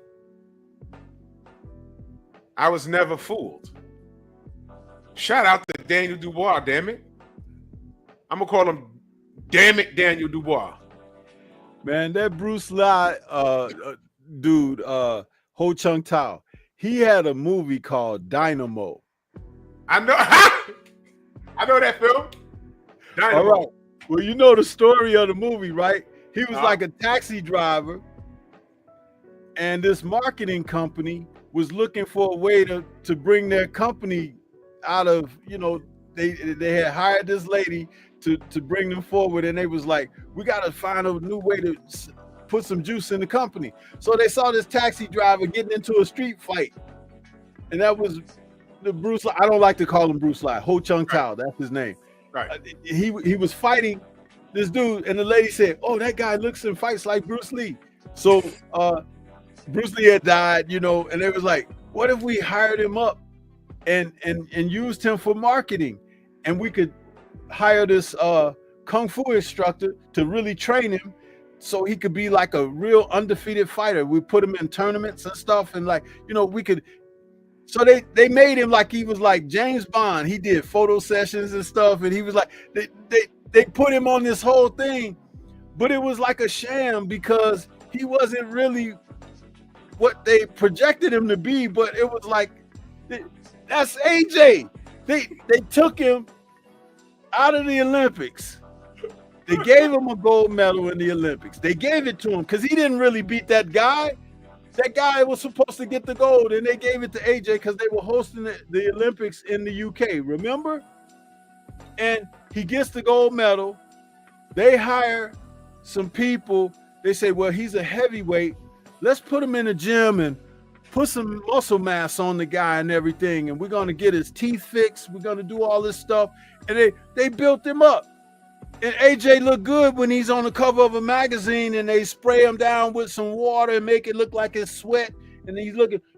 I was never fooled. Shout out to Daniel Dubois, damn it. I'm gonna call him damn it Daniel Dubois. Man, that Bruce Lee dude, Ho Chung Tao, he had a movie called Dynamo. I know that film. Dynamo. All right. Well, you know the story of the movie, right? He was like a taxi driver, and this marketing company was looking for a way to bring their company out of, you know, they had hired this lady to bring them forward, and they was like, we got to find a new way to put some juice in the company. So they saw this taxi driver getting into a street fight, and that was the Bruce Lee, I don't like to call him Bruce Lee. Ho Chung Tao, that's his name. Right. He was fighting this dude, and the lady said, "Oh, that guy looks and fights like Bruce Lee." So Bruce Lee had died, you know, and they was like, "What if we hired him up and used him for marketing, and we could hire this kung fu instructor to really train him, so he could be like a real undefeated fighter. We put him in tournaments and stuff, and like, you know, we could." So they made him like he was like James Bond. He did photo sessions and stuff, and he was like they put him on this whole thing, but it was like a sham because he wasn't really what they projected him to be. But it was like, that's AJ. They took him out of the Olympics. They gave him a gold medal in the Olympics. They gave it to him because he didn't really beat that guy. That guy was supposed to get the gold, and they gave it to AJ because they were hosting the Olympics in the UK, remember? And he gets the gold medal. They hire some people. They say, well, he's a heavyweight. Let's put him in the gym and put some muscle mass on the guy and everything, and we're going to get his teeth fixed. We're going to do all this stuff. And they built him up. And AJ looked good when he's on the cover of a magazine and they spray him down with some water and make it look like it's sweat. And then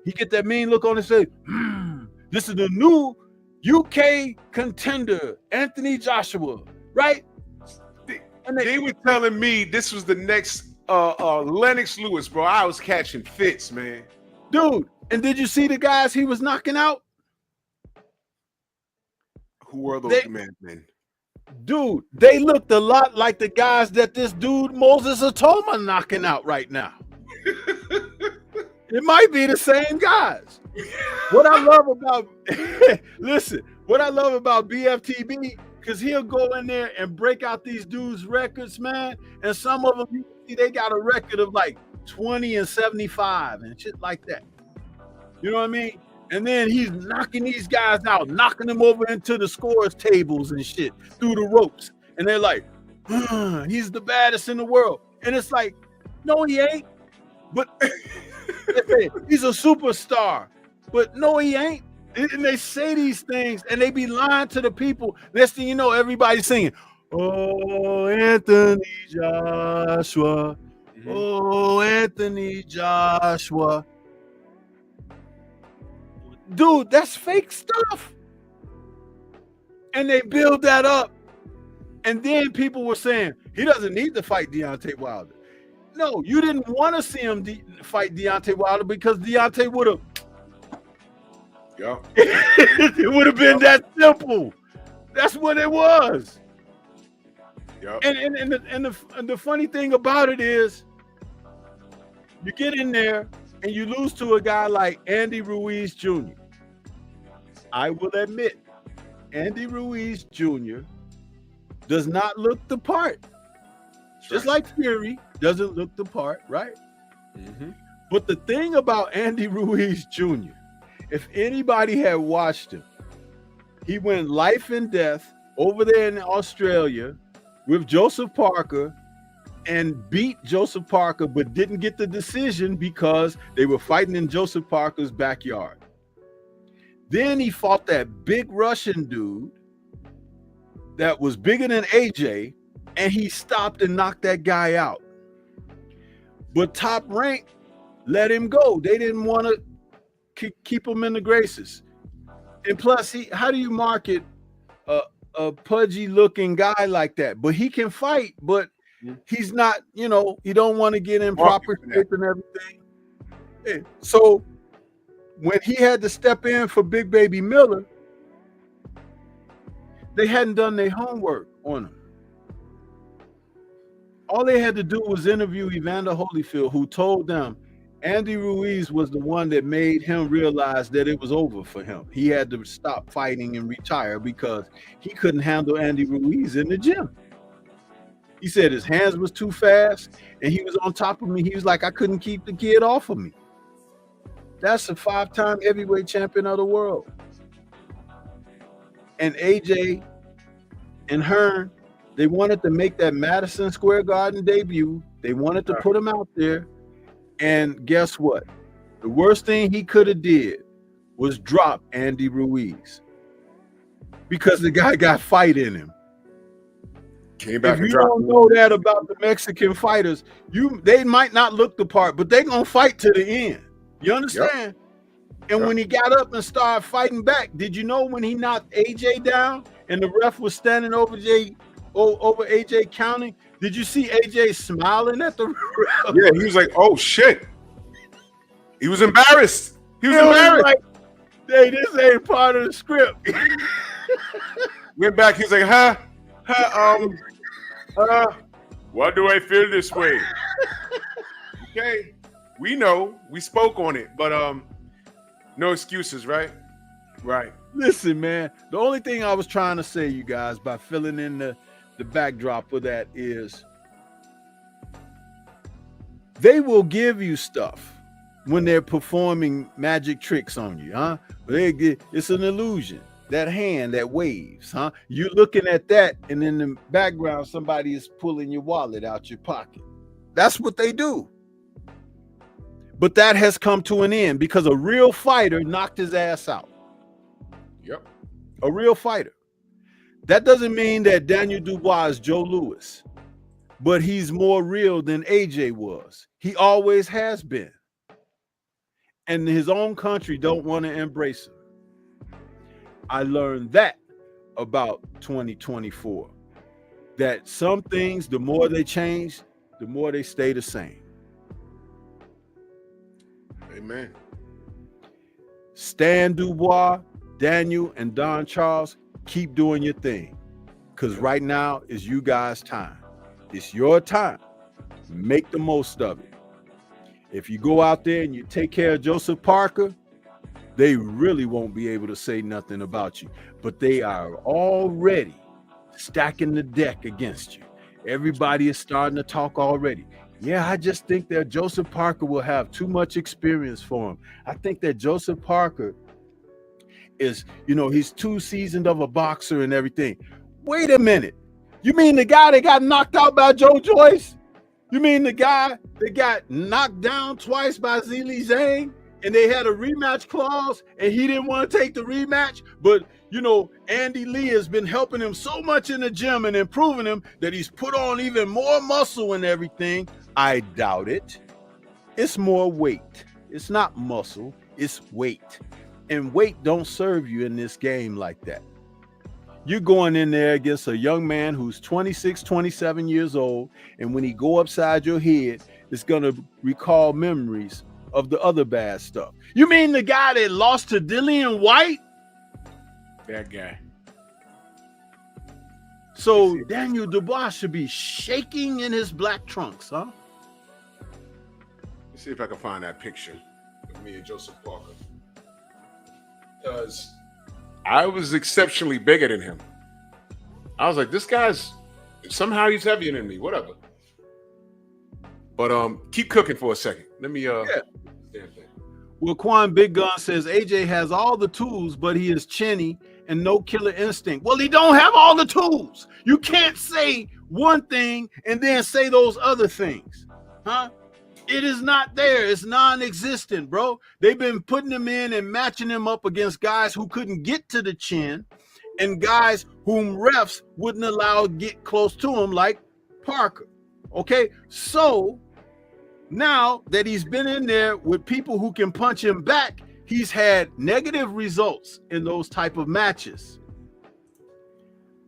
he get that mean look on his face. This is the new UK contender, Anthony Joshua, right? And they were telling me this was the next Lennox Lewis, bro. I was catching fits, man. Dude, and did you see the guys he was knocking out? Who were those men? Dude, they looked a lot like the guys that this dude Moses Atoma knocking out right now. It might be the same guys. What I love about what I love about BFTB, because he'll go in there and break out these dudes' records, man. And some of them, you see, they got a record of like 20 and 75 and shit like that. You know what I mean? And then he's knocking these guys out, knocking them over into the scores tables and shit through the ropes. And they're like, he's the baddest in the world. And it's like, no, he ain't. But he's a superstar. But no, he ain't. And they say these things and they be lying to the people. Next thing you know, everybody's singing, oh, Anthony Joshua. Oh, Anthony Joshua. Dude, that's fake stuff. And they build that up. And then people were saying, he doesn't need to fight Deontay Wilder. No, you didn't want to see him fight Deontay Wilder because Deontay would have. Yeah. It would have been that simple. That's what it was. Yeah. And the funny thing about it is, you get in there and you lose to a guy like Andy Ruiz Jr. I will admit, Andy Ruiz Jr. does not look the part. Just like Fury doesn't look the part, right? Mm-hmm. But the thing about Andy Ruiz Jr., if anybody had watched him, he went life and death over there in Australia with Joseph Parker and beat Joseph Parker, but didn't get the decision because they were fighting in Joseph Parker's backyard. Then he fought that big Russian dude that was bigger than AJ, and he stopped and knocked that guy out. But Top Rank let him go. They didn't want to keep him in the graces. And plus, how do you market a pudgy looking guy like that? But he can fight, but he's not, you don't want to get in proper shape and everything. Yeah. So when he had to step in for Big Baby Miller, they hadn't done their homework on him. All they had to do was interview Evander Holyfield, who told them Andy Ruiz was the one that made him realize that it was over for him. He had to stop fighting and retire because he couldn't handle Andy Ruiz in the gym. He said his hands was too fast and he was on top of me. He was like, I couldn't keep the kid off of me. That's a 5-time heavyweight champion of the world. And AJ and Hearn, they wanted to make that Madison Square Garden debut. They wanted to put him out there. And guess what? The worst thing he could have did was drop Andy Ruiz because the guy got fight in him. Came back If and you dropped don't him. know that about the Mexican fighters, they might not look the part, but they gonna fight to the end. You understand? And Yep. when he got up and started fighting back, did you know when he knocked AJ down and the ref was standing over AJ counting? Did you see AJ smiling at the ref? Yeah, he was like, "Oh shit!" He was embarrassed. He was It was embarrassed. like, hey, this ain't part of the script. Went back. He's like, why do I feel this way? Okay, we know. We spoke on it, but no excuses, right? Right. Listen, man, the only thing I was trying to say, you guys, by filling in the backdrop of that is they will give you stuff when they're performing magic tricks on you, huh? It's an illusion. That hand that waves, huh? You're looking at that, and in the background, somebody is pulling your wallet out your pocket. That's what they do. But that has come to an end because a real fighter knocked his ass out. Yep. A real fighter. That doesn't mean that Daniel Dubois is Joe Louis, but he's more real than AJ was. He always has been. And his own country don't want to embrace him. I learned that about 2024, that some things, the more they change, the more they stay the same. Amen. Stan Dubois, Daniel, and Don Charles, keep doing your thing, because right now is you guys' time. It's your time. Make the most of it. If you go out there and you take care of Joseph Parker, they really won't be able to say nothing about you, but they are already stacking the deck against you. Everybody is starting to talk already. Yeah, I just think that Joseph Parker will have too much experience for him. I think that Joseph Parker is, he's too seasoned of a boxer and everything. Wait a minute. You mean the guy that got knocked out by Joe Joyce? You mean the guy that got knocked down twice by Zili Zhang? And they had a rematch clause, and he didn't want to take the rematch. But, Andy Lee has been helping him so much in the gym and improving him that he's put on even more muscle and everything. I doubt it. It's more weight. It's not muscle. It's weight. And weight don't serve you in this game like that. You're going in there against a young man who's 26, 27 years old. And when he go upside your head, it's going to recall memories of the other bad stuff. You mean the guy that lost to Dillian White? That guy. So Daniel Dubois should be shaking in his black trunks, huh? Let's see if I can find that picture of me and Joseph Parker. Because I was exceptionally bigger than him. I was like, this guy's somehow he's heavier than me. Whatever. But keep cooking for a second. Let me Well, Quan Big Gun says AJ has all the tools, but he is chinny and no killer instinct. Well, he don't have all the tools. You can't say one thing and then say those other things, huh? It is not there. It's non-existent, bro. They've been putting him in and matching him up against guys who couldn't get to the chin and guys whom refs wouldn't allow get close to him, like Parker. Okay, so now that he's been in there with people who can punch him back, he's had negative results in those type of matches.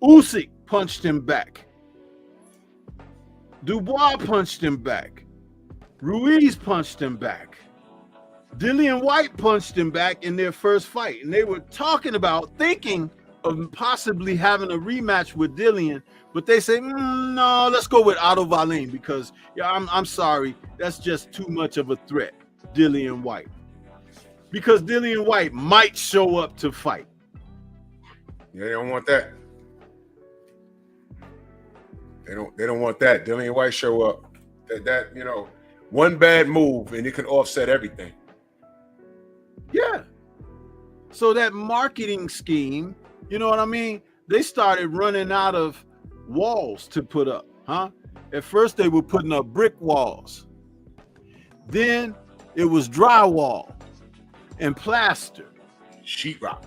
Usyk punched him back. Dubois punched him back. Ruiz punched him back. Dillian White punched him back in their first fight. And they were talking about thinking of possibly having a rematch with Dillian, but they say, no, let's go with Otto Wallin because I'm sorry, that's just too much of a threat, Dillian White. Because Dillian White might show up to fight. Yeah, they don't want that. They don't want that. Dillian White show up. That one bad move and it can offset everything. Yeah. So that marketing scheme, you know what I mean? They started running out of walls to put up, huh? At first they were putting up brick walls. Then it was drywall and plaster. Sheetrock.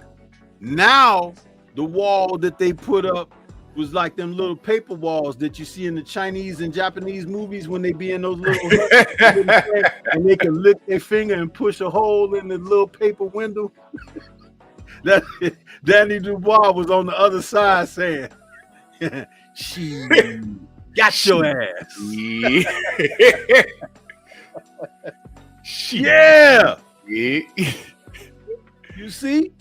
Now the wall that they put up was like them little paper walls that you see in the Chinese and Japanese movies when they be in those little huts and they can lick their finger and push a hole in the little paper window. That Danny Dubois was on the other side saying, "She got your ass." Yeah. Yeah. You see?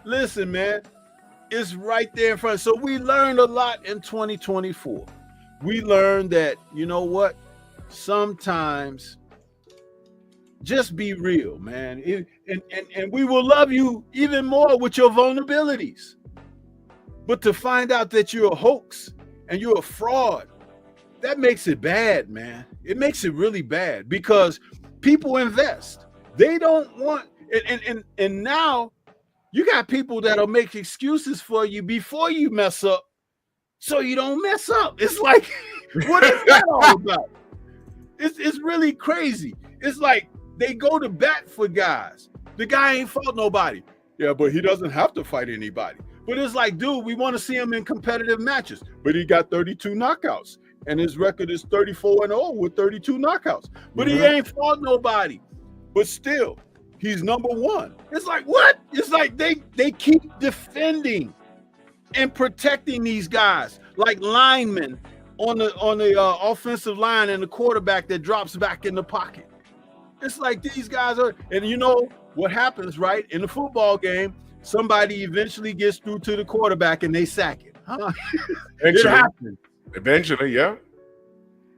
Listen, man, it's right there in front. So we learned a lot in 2024. We learned that, you know what? Sometimes just be real, man. And we will love you even more with your vulnerabilities. But to find out that you're a hoax and you're a fraud, that makes it bad, man. It makes it really bad because people invest. They don't want, and now you got people that'll make excuses for you before you mess up so you don't mess up. It's like, what is that all about? It's really crazy. It's like they go to bat for guys. The guy ain't fought nobody. Yeah, but he doesn't have to fight anybody. But it's like, dude, we want to see him in competitive matches. But he got 32 knockouts. And his record is 34-0 with 32 knockouts. But he ain't fought nobody. But still, he's number one. It's like, what? It's like they keep defending and protecting these guys like linemen on the offensive line and the quarterback that drops back in the pocket. It's like these guys are, and you know what happens, right? In the football game, somebody eventually gets through to the quarterback and they sack it. Huh? It happens. Eventually, yeah.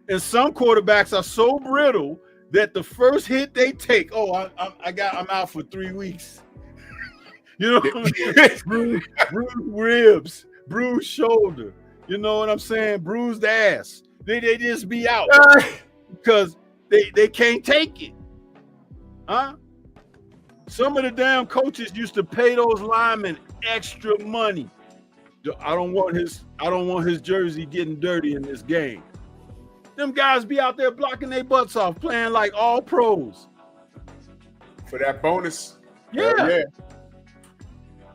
And some quarterbacks are so brittle that the first hit they take, I'm out for 3 weeks. You know what I mean? bruised ribs, bruised shoulder. You know what I'm saying? Bruised ass. They just be out because they can't take it. Huh? Some of the damn coaches used to pay those linemen extra money. I don't want his jersey getting dirty in this game. Them guys be out there blocking their butts off, playing like all pros. For that bonus. Yeah.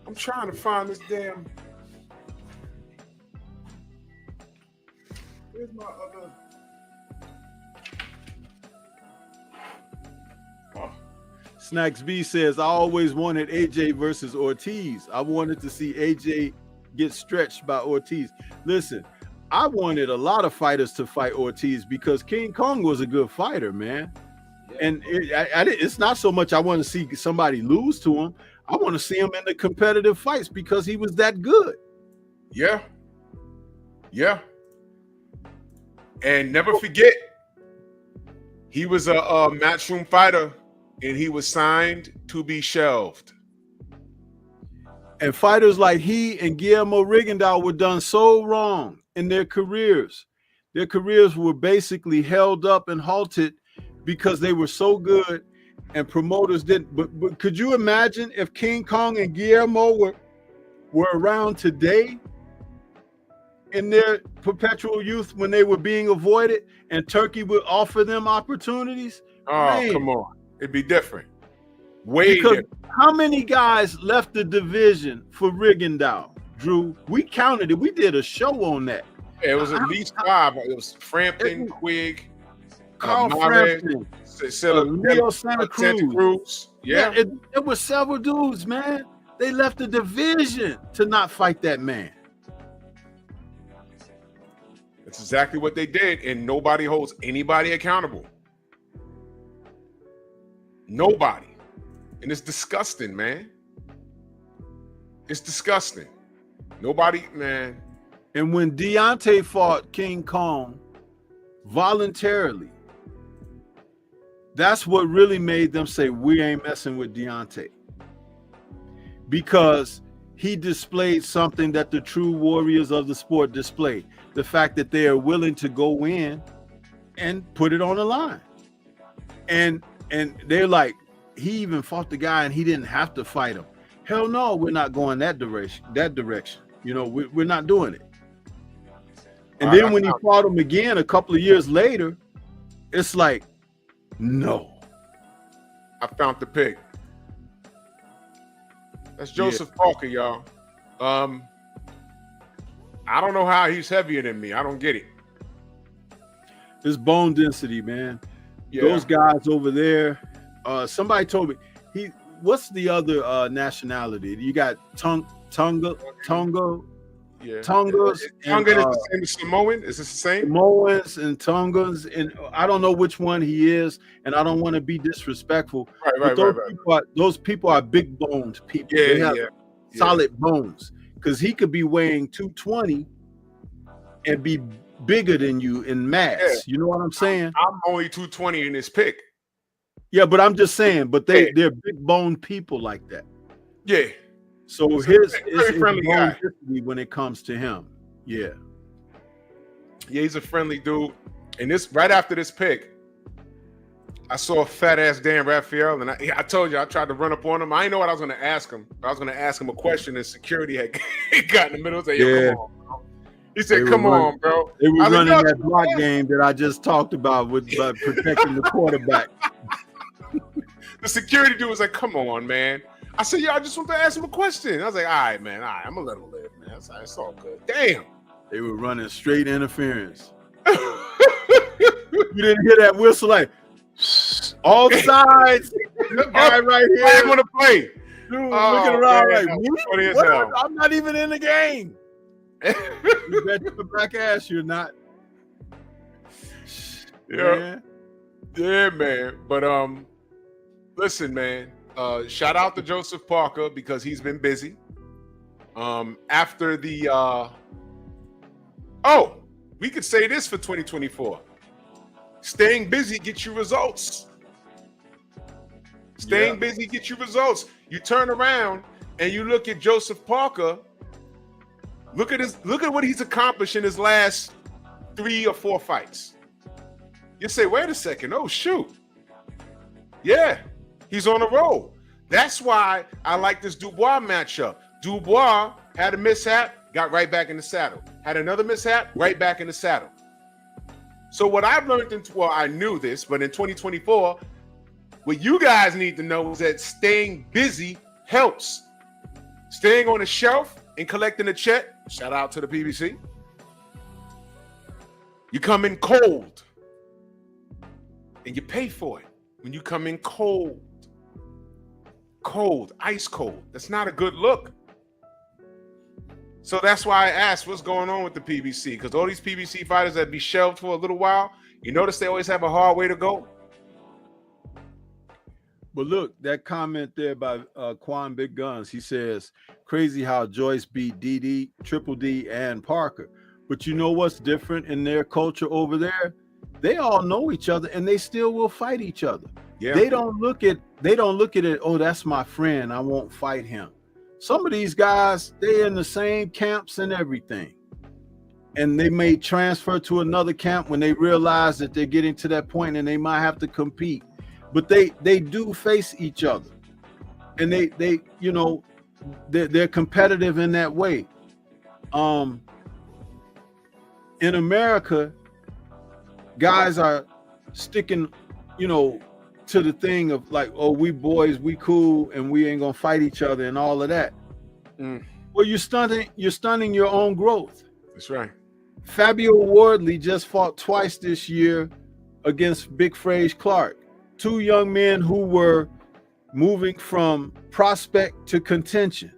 I'm trying to find this damn. Where's my other? Oh. Snacks B says, I always wanted AJ versus Ortiz. I wanted to see AJ get stretched by Ortiz. Listen, I wanted a lot of fighters to fight Ortiz because King Kong was a good fighter, man. Yeah. And it's not so much I want to see somebody lose to him. I want to see him in the competitive fights because he was that good. Yeah. Yeah. And never forget, he was a matchroom fighter and he was signed to be shelved. And fighters like he and Guillermo Rigondeaux were done so wrong in their careers. Their careers were basically held up and halted because they were so good and promoters didn't. But could you imagine if King Kong and Guillermo were around today in their perpetual youth when they were being avoided and Turkey would offer them opportunities? Oh, man. Come on. It'd be different. Way different. How many guys left the division for Rigondeaux, Drew? We counted it. We did a show on that. It was at least 5. It was Frampton, Quigg, Carl Frampton, Leo Santa Cruz. Yeah. It was several dudes, man. They left the division to not fight that man. That's exactly what they did, and nobody holds anybody accountable. Nobody. And it's disgusting, man. It's disgusting. Nobody, man. And when Deontay fought King Kong voluntarily, that's what really made them say, we ain't messing with Deontay. Because he displayed something that the true warriors of the sport display. The fact that they are willing to go in and put it on the line. And they're like, he even fought the guy and he didn't have to fight him. Hell no, we're not going that direction. You know, we're not doing it. And then when he fought him again a couple of years later, it's like, no. I found the pick. That's Joseph Parker, y'all. I don't know how he's heavier than me. I don't get it. It's bone density, man. Yeah. Those guys over there. Somebody told me what's the other nationality? You got Tonga. Yeah. Tongas. Tongan is the same as Samoan. Is this the same? Samoans and Tongans, and I don't know which one he is, and I don't want to be disrespectful. Right. Those people are big boned people. Yeah, they have solid bones. Because he could be weighing 220 and be bigger than you in mass. Yeah. You know what I'm saying? I'm only 220 in this pick. Yeah, but I'm just saying, but they're big boned people like that. Yeah. So He's his a very friendly guy when it comes to him. Yeah. Yeah, he's a friendly dude. And this right after this pick, I saw a fat ass Dan Raphael, and I told you I tried to run up on him. I didn't know what I was going to ask him. I was going to ask him a question, and security had got in the middle and said, "Yo, come on, bro." He said, "Come on, bro." They were running that block game that I just talked about with protecting the quarterback. The security dude was like, "Come on, man." I said, "Yo, I just want to ask him a question." I was like, "All right, man. All right, I'm going to let him live, man. It's all good." Damn. They were running straight interference. You didn't hear that whistle like, all sides. All right here. I want to play. Dude, looking around like, what? I'm not even in the game. You bet your black ass you're not. Yeah, man. But listen, man. Shout out to Joseph Parker because he's been busy. After the we could say this for 2024. Staying busy gets you results. Staying busy gets you results. You turn around and you look at Joseph Parker. Look at what he's accomplished in his last 3 or 4 fights. You say, wait a second. Oh, shoot. Yeah, he's on a roll. That's why I like this Dubois matchup. Dubois had a mishap, got right back in the saddle. Had another mishap, right back in the saddle. So what I've learned I knew this, but in 2024, what you guys need to know is that staying busy helps. Staying on the shelf and collecting a check, shout out to the PBC. You come in cold and you pay for it when you come in cold, ice cold. That's not a good look. So that's why I asked what's going on with the PBC, because all these PBC fighters that be shelved for a little while, you notice they always have a hard way to go. But look, that comment there by Quan Big Guns, he says, crazy how Joyce beat DD, Triple D, and Parker. But you know what's different in their culture over there? They all know each other and they still will fight each other. Yeah. They don't look at it, oh, that's my friend, I won't fight him. Some of these guys, they're in the same camps and everything. And they may transfer to another camp when they realize that they're getting to that point and they might have to compete. But they do face each other. And they you know, they're competitive in that way. In America, guys are sticking, you know, to the thing of like, oh, we boys, we cool, and we ain't gonna fight each other and all of that. Well, you're stunning your own growth. That's right. Fabio Wardley just fought twice this year against Big Frage Clark, 2 young men who were moving from prospect to contention.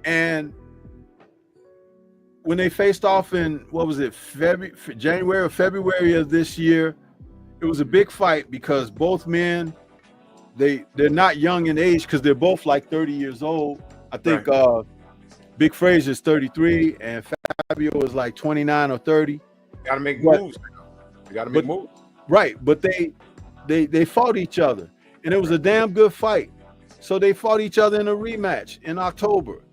And when they faced off in, what was it, January or February of this year, it was a big fight because both men, they're not young in age because they're both like 30 years old. I think Big Frage is 33 and Fabio is like 29 or 30. You gotta make moves. You gotta make moves. Right, but they fought each other and it was a damn good fight. So they fought each other in a rematch in October.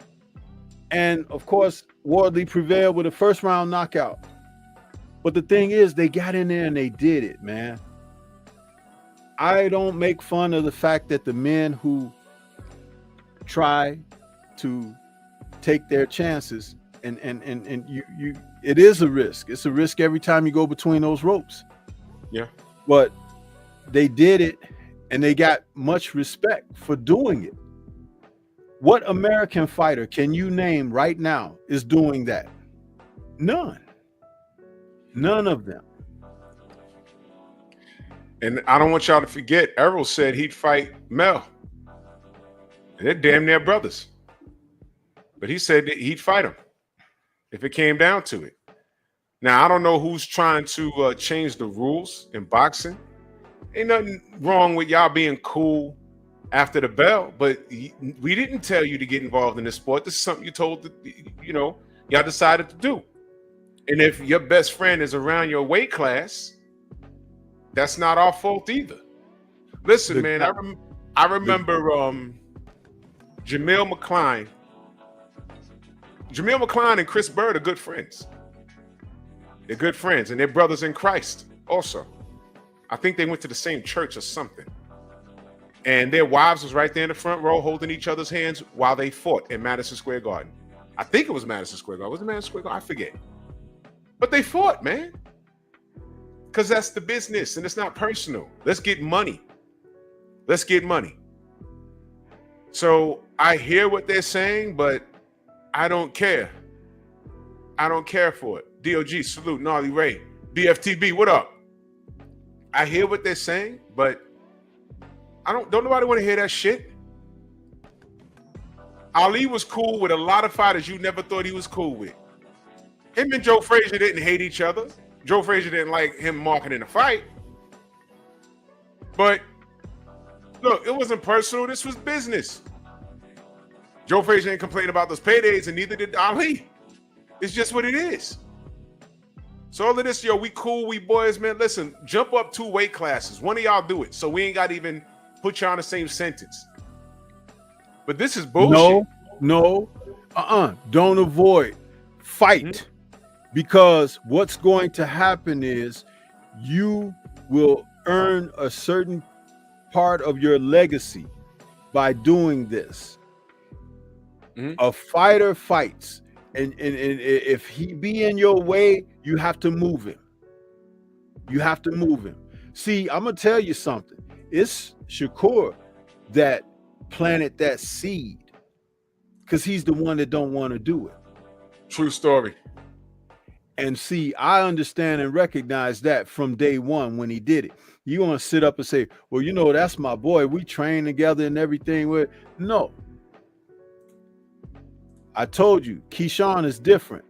And of course, Wardley prevailed with a first round knockout. But the thing is, they got in there and they did it, man. I don't make fun of the fact that the men who try to take their chances and you it is a risk. It's a risk every time you go between those ropes. Yeah. But they did it and they got much respect for doing it. What American fighter can you name right now is doing that? None. None of them. And I don't want y'all to forget, Errol said he'd fight Mel. And they're damn near brothers. But he said that he'd fight him if it came down to it. Now, I don't know who's trying to change the rules in boxing. Ain't nothing wrong with y'all being cool after the bell, but we didn't tell you to get involved in this sport. This is something you told, y'all decided to do. And if your best friend is around your weight class, that's not our fault either. Listen, man, I remember Jamil McCline. Jamil McCline and Chris Bird are good friends. They're good friends, and they're brothers in Christ also. I think they went to the same church or something. And their wives was right there in the front row holding each other's hands while they fought in Madison Square Garden. I think it was Madison Square Garden. Was it Madison Square Garden? I forget. But they fought, man. Because that's the business, and it's not personal. Let's get money. Let's get money. So I hear what they're saying, but I don't care. I don't care for it. DOG, salute, Gnarly Ray. BFTB, what up? I hear what they're saying, but don't nobody want to hear that shit. Ali was cool with a lot of fighters you never thought he was cool with. Him and Joe Frazier didn't hate each other. Joe Frazier didn't like him marketing the fight. But look, it wasn't personal. This was business. Joe Frazier didn't complain about those paydays, and neither did Ali. It's just what it is. So all of this, we cool, we boys, man. Listen, jump up 2 weight classes. One of y'all do it, so we ain't got to even put y'all in the same sentence. But this is bullshit. No. Don't avoid. Fight. Mm-hmm. Because what's going to happen is you will earn a certain part of your legacy by doing this. Mm-hmm. A fighter fights. And if he be in your way, you have to move him. You have to move him. See, I'm going to tell you something. It's Shakur that planted that seed because he's the one that don't want to do it. True story. And see, I understand and recognize that from day one when he did it. You want to sit up and say, well, that's my boy. We train together and everything. No. I told you, Keyshawn is different.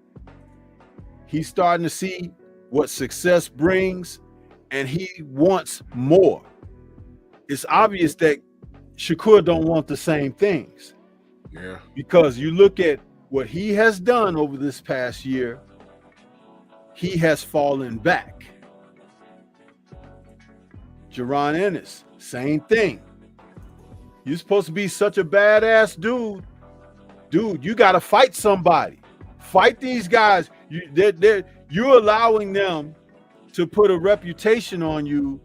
He's starting to see what success brings, and he wants more. It's obvious that Shakur don't want the same things. Yeah. Because you look at what he has done over this past year, he has fallen back. Jaron Ennis, same thing. You're supposed to be such a badass dude. Dude, you got to fight somebody. Fight these guys. You're allowing them to put a reputation on you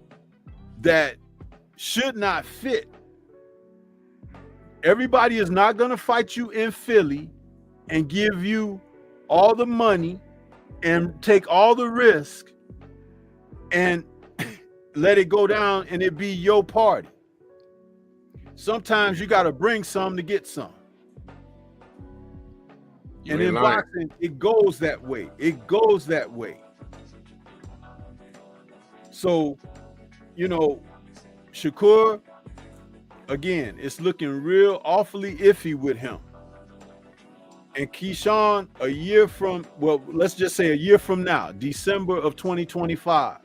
that should not fit. Everybody is not going to fight you in Philly and give you all the money and take all the risk and let it go down and it be your party. Sometimes you got to bring some to get some. And in boxing, it goes that way. It goes that way. So, Shakur, again, it's looking real awfully iffy with him. And Keyshawn, let's just say a year from now, December of 2025,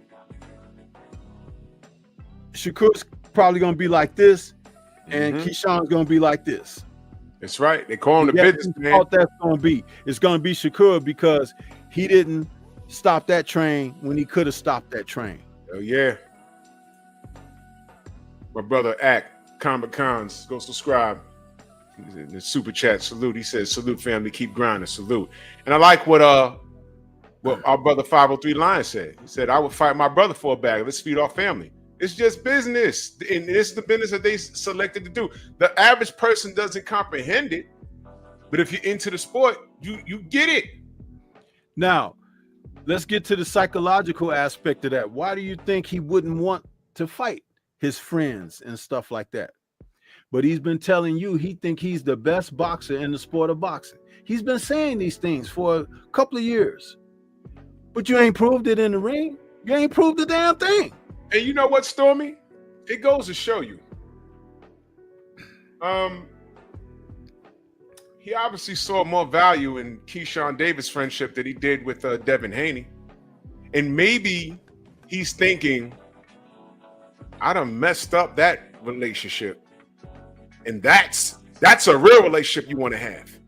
Shakur's probably going to be like this, and Keyshawn's going to be like this. That's right. They call him the businessman. That's going to be. It's going to be Shakur because he didn't stop that train when he could have stopped that train. Oh, yeah. My brother, Comic Cons, go subscribe. In the super chat, salute. He says, salute, family, keep grinding, salute. And I like what our brother 503 Lion said. He said, I would fight my brother for a bag. Let's feed our family. It's just business. And it's the business that they selected to do. The average person doesn't comprehend it. But if you're into the sport, you get it. Now, let's get to the psychological aspect of that. Why do you think he wouldn't want to fight his friends and stuff like that? but he's been telling you he think he's the best boxer in the sport of boxing. He's been saying these things for a couple of years, but you ain't proved it in the ring. You ain't proved the damn thing. And you know what, Stormy? It goes to show you. He obviously saw more value in Keyshawn Davis' friendship than he did with Devin Haney. And maybe he's thinking, I done messed up that relationship. And that's a real relationship you want to have.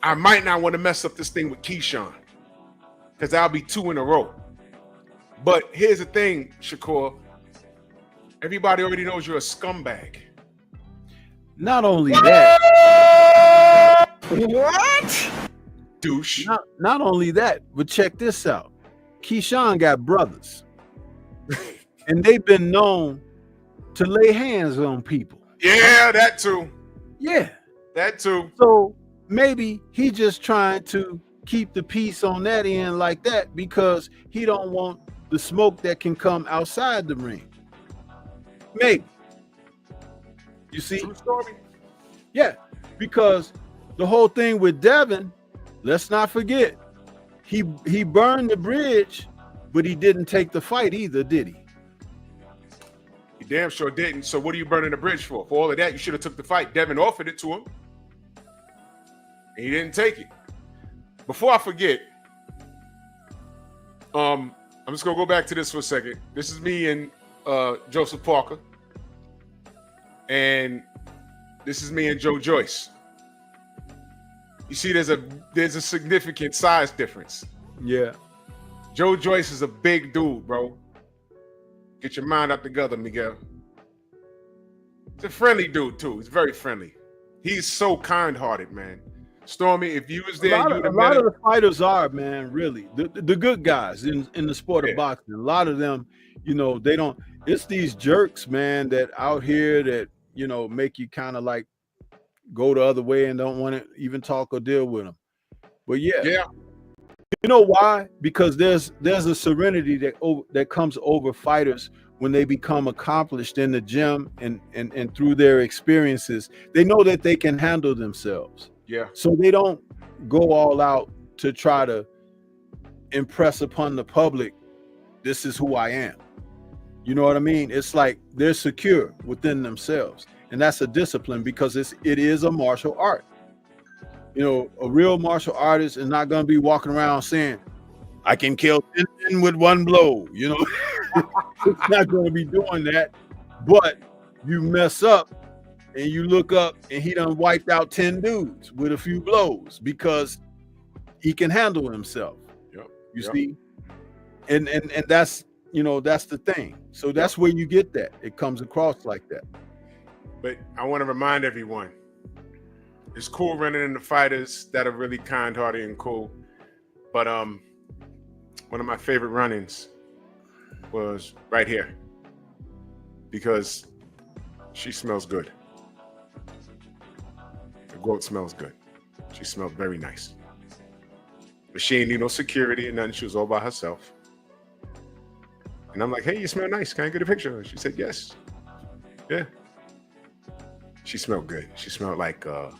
I might not want to mess up this thing with Keyshawn because I'll be 2 in a row. But here's the thing, Shakur. Everybody already knows you're a scumbag. Not only that. What? Douche. Not only that, but check this out. Keyshawn got brothers. And they've been known to lay hands on people. Yeah, that too. Yeah. That too. So maybe he just trying to keep the peace on that end like that because he don't want the smoke that can come outside the ring. Maybe. You see? True story. Yeah, because the whole thing with Devin, let's not forget, he burned the bridge, but he didn't take the fight either, did he? He damn sure didn't. So what are you burning the bridge for? For all of that, you should have took the fight. Devin offered it to him. And he didn't take it. Before I forget, I'm just gonna go back to this for a second. This is me and Joseph Parker. And this is me and Joe Joyce. You see, there's a significant size difference. Yeah. Joe Joyce is a big dude, bro. Get your mind up together, Miguel. He's a friendly dude, too. He's very friendly. He's so kind-hearted, man. Stormy, if you was there, a lot of the fighters are, man, really. The good guys in the sport of boxing. A lot of them, you know, they don't. It's these jerks, man, that out here that, you know, make you kind of like go the other way and don't want to even talk or deal with them. But yeah. You know why? Because there's a serenity that comes over fighters when they become accomplished in the gym and through their experiences. They know that they can handle themselves. Yeah. So they don't go all out to try to impress upon the public, this is who I am. You know what I mean? It's like they're secure within themselves. And that's a discipline because it is a martial art. You know, a real martial artist is not going to be walking around saying, I can kill 10 men with one blow. You know, it's not going to be doing that. But you mess up and you look up and he done wiped out 10 dudes with a few blows because he can handle himself. Yep. You see? And that's, you know, that's the thing. So that's where you get that. It comes across like that. But I want to remind everyone, it's cool running into fighters that are really kind-hearted and cool. But one of my favorite run-ins was right here because she smells good. The goat smells good. She smelled very nice. But she ain't need no security and nothing. She was all by herself. And I'm like, hey, you smell nice. Can I get a picture? She said, yes. Yeah. She smelled good. She smelled like a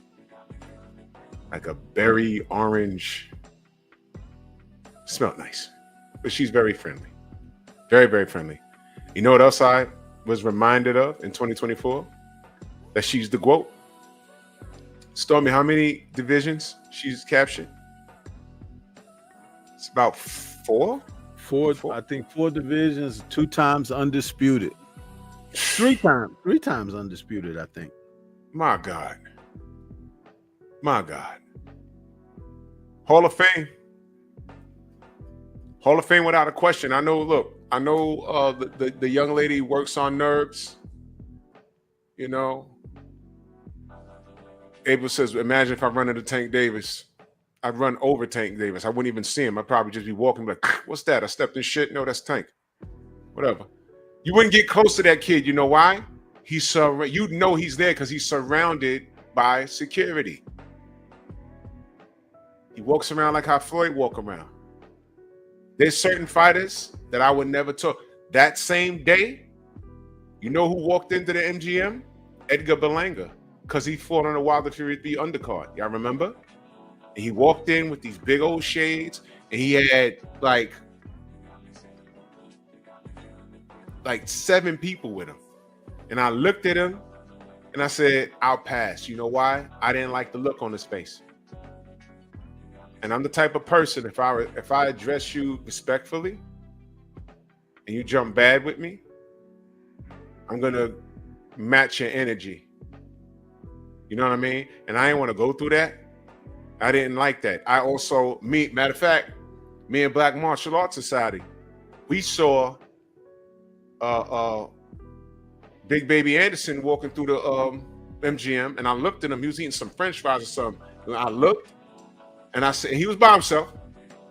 berry orange. Smelled nice. But she's very friendly. Very, very friendly. You know what else I was reminded of in 2024? That she's the GOAT. Stormy, how many divisions she's captured? It's about four. I think 4 divisions, 2 times undisputed. 3 times undisputed, I think. My God. My God. Hall of Fame. Hall of Fame without a question. I know the young lady works on nerves. You know. Abel says, imagine if I run into Tank Davis. I'd run over Tank Davis. I wouldn't even see him. I'd probably just be walking like, what's that? I stepped in shit. No, that's Tank. Whatever. You wouldn't get close to that kid. You know why? You know he's there because he's surrounded by security. He walks around like how Floyd walk around. There's certain fighters that I would never talk. That same day, you know who walked into the MGM? Edgar Berlanga, because he fought on the Wilder Fury 3 undercard. Y'all remember? And he walked in with these big old shades, and he had like 7 people with him. And I looked at him and I said, I'll pass. You know why? I didn't like the look on his face. And I'm the type of person, if I address you respectfully and you jump bad with me, I'm gonna match your energy. You know what I mean? And I didn't want to go through that. I didn't like that. I also, matter of fact, me and Black Martial Arts Society, we saw Big Baby Anderson walking through the MGM, and I looked at him. He was eating some French fries or something. And I looked, and I said, he was by himself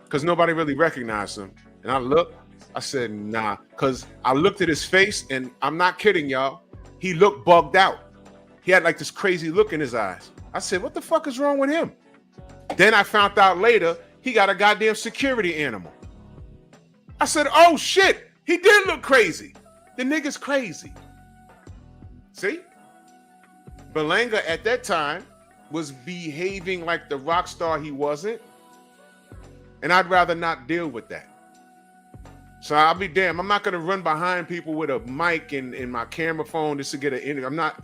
because nobody really recognized him. And I looked, I said, nah, because I looked at his face, and I'm not kidding, y'all. He looked bugged out. He had like this crazy look in his eyes. I said, what the fuck is wrong with him? Then I found out later he got a goddamn security animal. I said, oh shit, he did look crazy. The nigga's crazy. See? Berlanga at that time was behaving like the rock star he wasn't. And I'd rather not deal with that. So I'll be damned. I'm not going to run behind people with a mic and my camera phone just to get an interview. I'm not.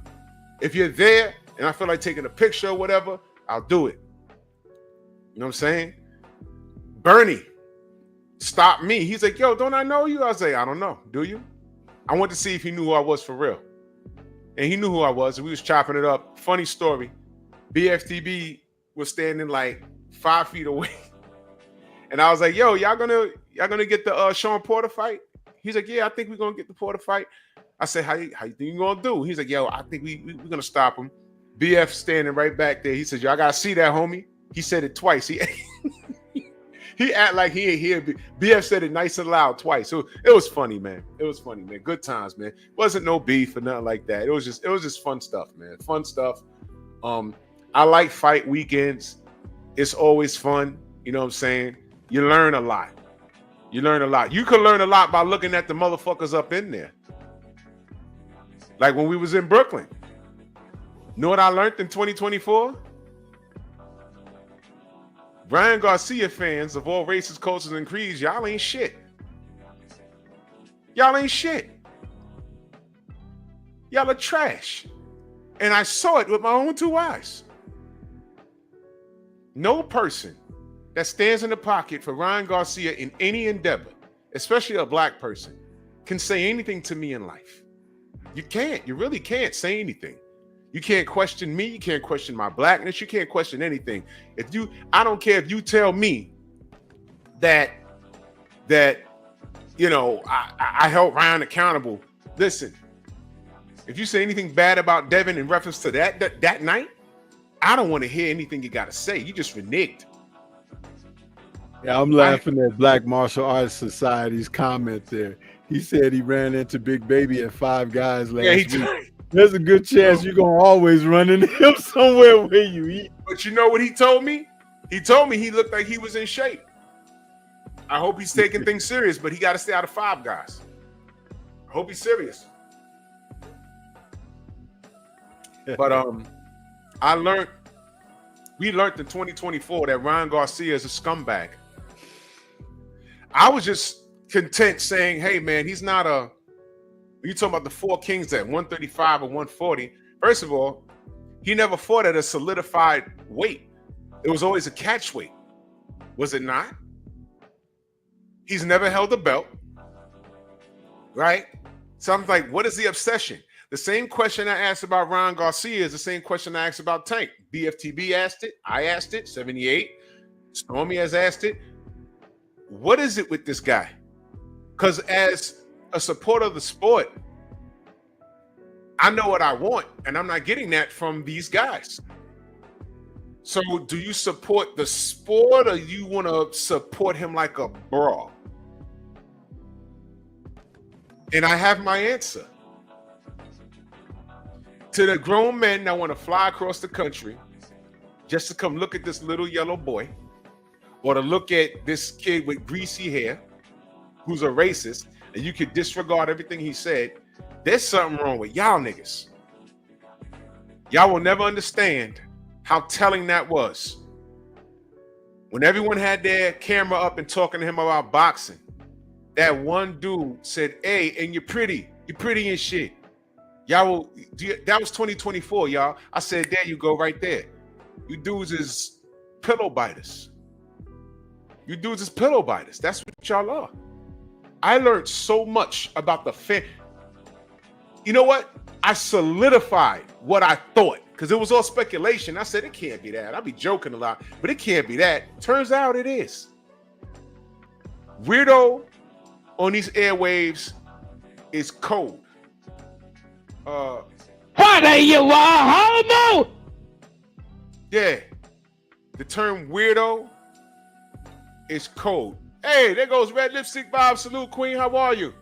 If you're there and I feel like taking a picture or whatever, I'll do it. You know what I'm saying? Bernie stopped me. He's like, yo, don't I know you? I was like, I don't know. Do you? I wanted to see if he knew who I was for real. And he knew who I was. And we was chopping it up. Funny story. BFTB was standing like 5 feet away. And I was like, yo, y'all gonna get the Sean Porter fight? He's like, yeah, I think we're gonna get the Porter fight. I said, how you think you gonna do? He's like, yo, I think we're gonna stop him. BF standing right back there. He said, yo, I gotta see that, homie. He said it twice. He act like he ain't here. BF said it nice and loud twice. So it was funny, man. It was funny, man. Good times, man. Wasn't no beef or nothing like that. It was just fun stuff, man. Fun stuff. I like fight weekends. It's always fun. You know what I'm saying? You learn a lot. You learn a lot. You can learn a lot by looking at the motherfuckers up in there. Like when we was in Brooklyn. Know what I learned in 2024? Ryan Garcia fans of all races, cultures, and creeds, y'all ain't shit. Y'all ain't shit. Y'all are trash. And I saw it with my own 2 eyes. No person that stands in the pocket for Ryan Garcia in any endeavor, especially a black person, can say anything to me in life. You can't. You really can't say anything. You can't question me. You can't question my blackness. You can't question anything. I don't care if you tell me that you know I held Ryan accountable. Listen, if you say anything bad about Devin in reference to that night, I don't want to hear anything you got to say. You just reneged. Yeah, I'm laughing at Black Martial Arts Society's comment there. He said he ran into Big Baby at Five Guys last week. There's a good chance you're going to always run into him somewhere where you eat. But you know what he told me? He told me he looked like he was in shape. I hope he's taking things serious, but he got to stay out of Five Guys. I hope he's serious. But we learned in 2024 that Ryan Garcia is a scumbag. I was just content saying, hey, man, he's not you talking about the 4 kings at 135 or 140. First of all, he never fought at a solidified weight. It was always a catch weight. Was it not? He's never held a belt, right? So I'm like, what is the obsession? The same question I asked about Ryan Garcia is the same question I asked about Tank. BFTB asked it. I asked it. 78. Stormy has asked it. What is it with this guy? Because as a supporter of the sport, I know what I want, and I'm not getting that from these guys. So do you support the sport, or you want to support him like a bra? And I have my answer. To the grown men that want to fly across the country just to come look at this little yellow boy, or to look at this kid with greasy hair who's a racist, and you could disregard everything he said, there's something wrong with y'all niggas. Y'all will never understand how telling that was. When everyone had their camera up and talking to him about boxing, that one dude said, hey, and you're pretty and shit. That was 2024, y'all. I said, there you go right there. You dudes is pillow biters. You dudes is pillow biters. That's what y'all are. I learned so much about the fan. You know what? I solidified what I thought because it was all speculation. I said, it can't be that. I'll be joking a lot, but it can't be that. Turns out it is. Weirdo on these airwaves is cold. What are you, a homo? Yeah. The term weirdo is cold. Hey, there goes Red Lipstick Bob. Salute, Queen. How are you?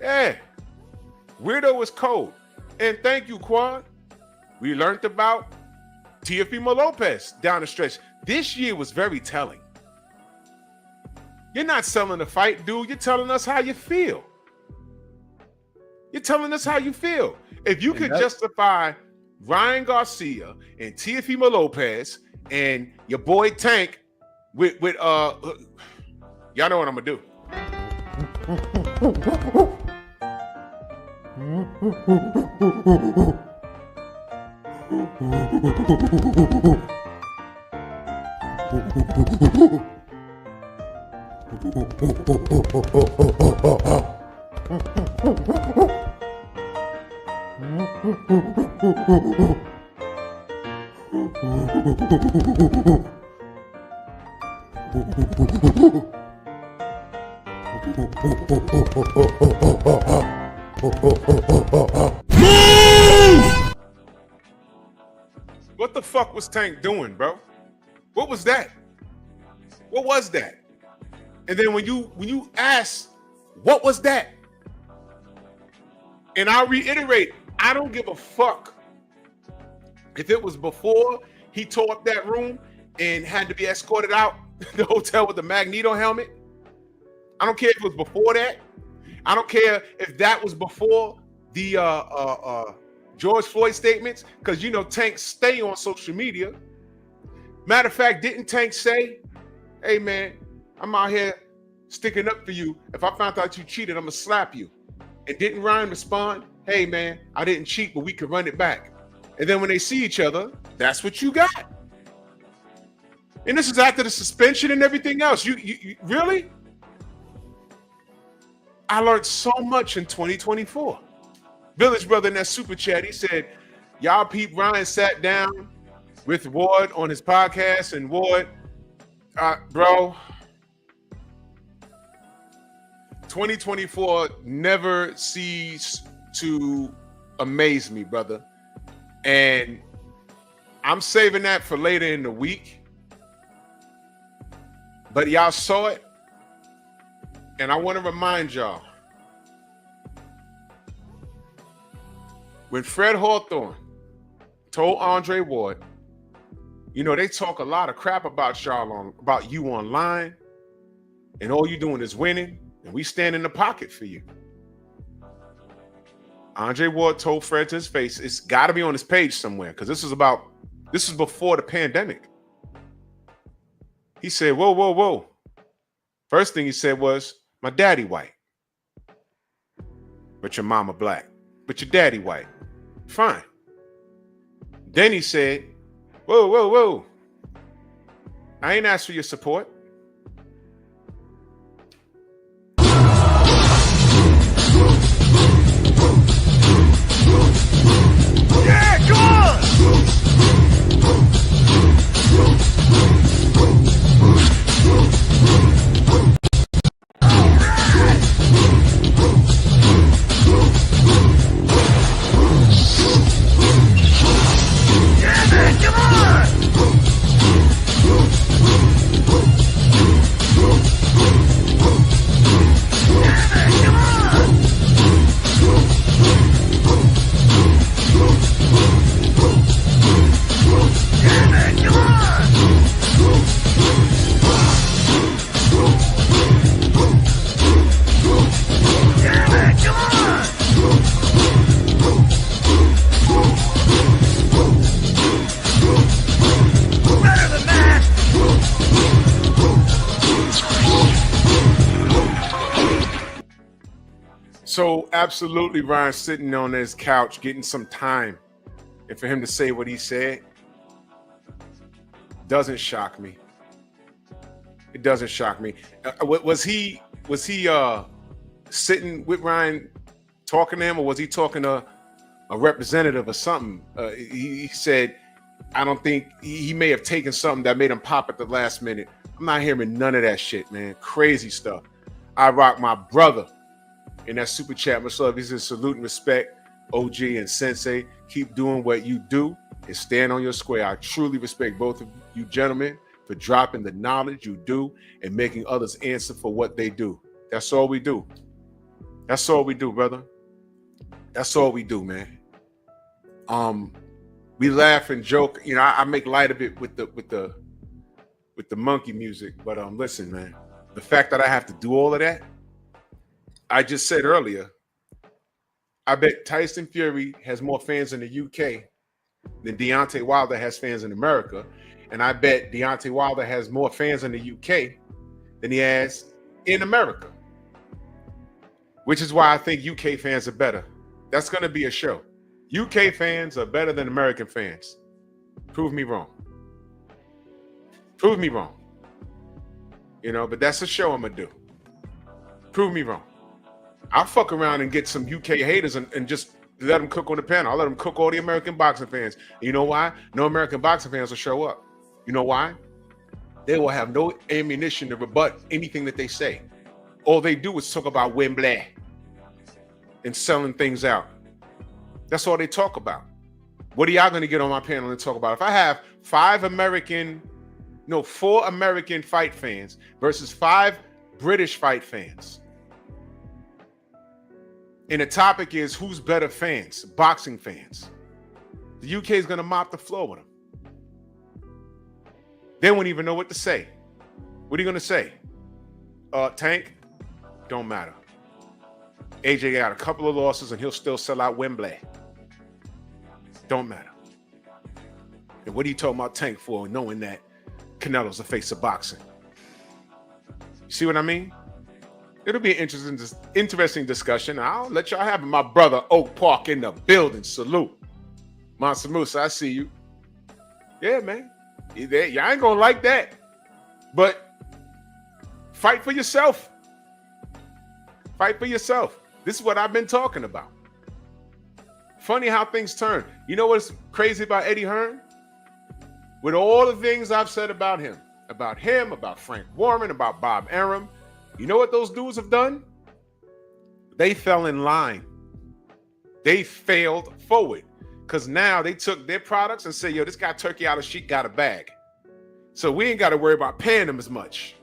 Yeah. Weirdo is cold. And thank you, Quad. We learned about Teofimo Lopez down the stretch. This year was very telling. You're not selling the fight, dude. You're telling us how you feel. You're telling us how you feel. If you could justify Ryan Garcia and Teofimo Lopez and your boy Tank with y'all know what I'm gonna do. What the fuck was Tank doing, bro? What was that? What was that? And then when you ask, what was that? And I reiterate, I don't give a fuck if it was before he tore up that room and had to be escorted out the hotel with the Magneto helmet. I don't care if it was before that. I don't care if that was before the George Floyd statements, because you know Tank stay on social media. Matter of fact, didn't Tank say, hey man, I'm out here sticking up for you. If I found out you cheated, I'm gonna slap you. And didn't Ryan respond, hey man, I didn't cheat, but we could run it back. And then when they see each other, that's what you got. And this is after the suspension and everything else. You really? I learned so much in 2024. Village Brother in that super chat, he said, y'all peep Ryan sat down with Ward on his podcast, and Ward, bro, 2024 never ceased to amaze me, brother. And I'm saving that for later in the week. But y'all saw it. And I want to remind y'all, when Fred Hawthorne told Andre Ward, you know, they talk a lot of crap about y'all about you online, and all you doing is winning, and we stand in the pocket for you. Andre Ward told Fred to his face, it's got to be on his page somewhere, because this is before the pandemic. He said, whoa, whoa, whoa. First thing he said was, my daddy white, but your mama black, but your daddy white. Fine. Then he said, whoa, whoa, whoa. I ain't asked for your support. Yeah, go on! Yeah, man, come on! absolutely Ryan sitting on his couch getting some time, and for him to say what he said doesn't shock me. It doesn't shock me. Was he sitting with Ryan talking to him, or was he talking to a representative or something? He said, I don't think he may have taken something that made him pop at the last minute. I'm not hearing none of that shit, man. Crazy stuff. I rock my brother in that super chat. Much love. He says salute and respect, OG and Sensei. Keep doing what you do and stand on your square. I truly respect both of you gentlemen for dropping the knowledge you do and making others answer for what they do. That's all we do. That's all we do, brother. That's all we do, man. We laugh and joke. You know, I make light of it with the monkey music. But listen, man, the fact that I have to do all of that, I just said earlier, I bet Tyson Fury has more fans in the UK than Deontay Wilder has fans in America. And I bet Deontay Wilder has more fans in the UK than he has in America. Which is why I think UK fans are better. That's going to be a show. UK fans are better than American fans. Prove me wrong. Prove me wrong. You know, but that's a show I'm going to do. Prove me wrong. I'll fuck around and get some UK haters and just let them cook on the panel. I'll let them cook all the American boxing fans. You know why? No American boxing fans will show up. You know why? They will have no ammunition to rebut anything that they say. All they do is talk about Wembley and selling things out. That's all they talk about. What are y'all going to get on my panel and talk about? If I have 4 American fight fans versus 5 British fight fans, and the topic is who's better fans, boxing fans, the UK is going to mop the floor with them. They won't even know what to say. What are you going to say? Tank? Don't matter. AJ got a couple of losses and he'll still sell out Wembley. Don't matter. And what are you talking about Tank for, knowing that Canelo's the face of boxing? You see what I mean? It'll be an interesting discussion. I'll let y'all have it. My brother Oak Park in the building. Salute. Monster Moose, I see you. Yeah, man. Y'all ain't gonna like that. But fight for yourself. Fight for yourself. This is what I've been talking about. Funny how things turn. You know what's crazy about Eddie Hearn? With all the things I've said about him, about Frank Warren, about Bob Arum, you know what those dudes have done? They fell in line. They failed forward. Because now they took their products and said, yo, this guy Turkey out of Sheik got a bag. So we ain't got to worry about paying them as much.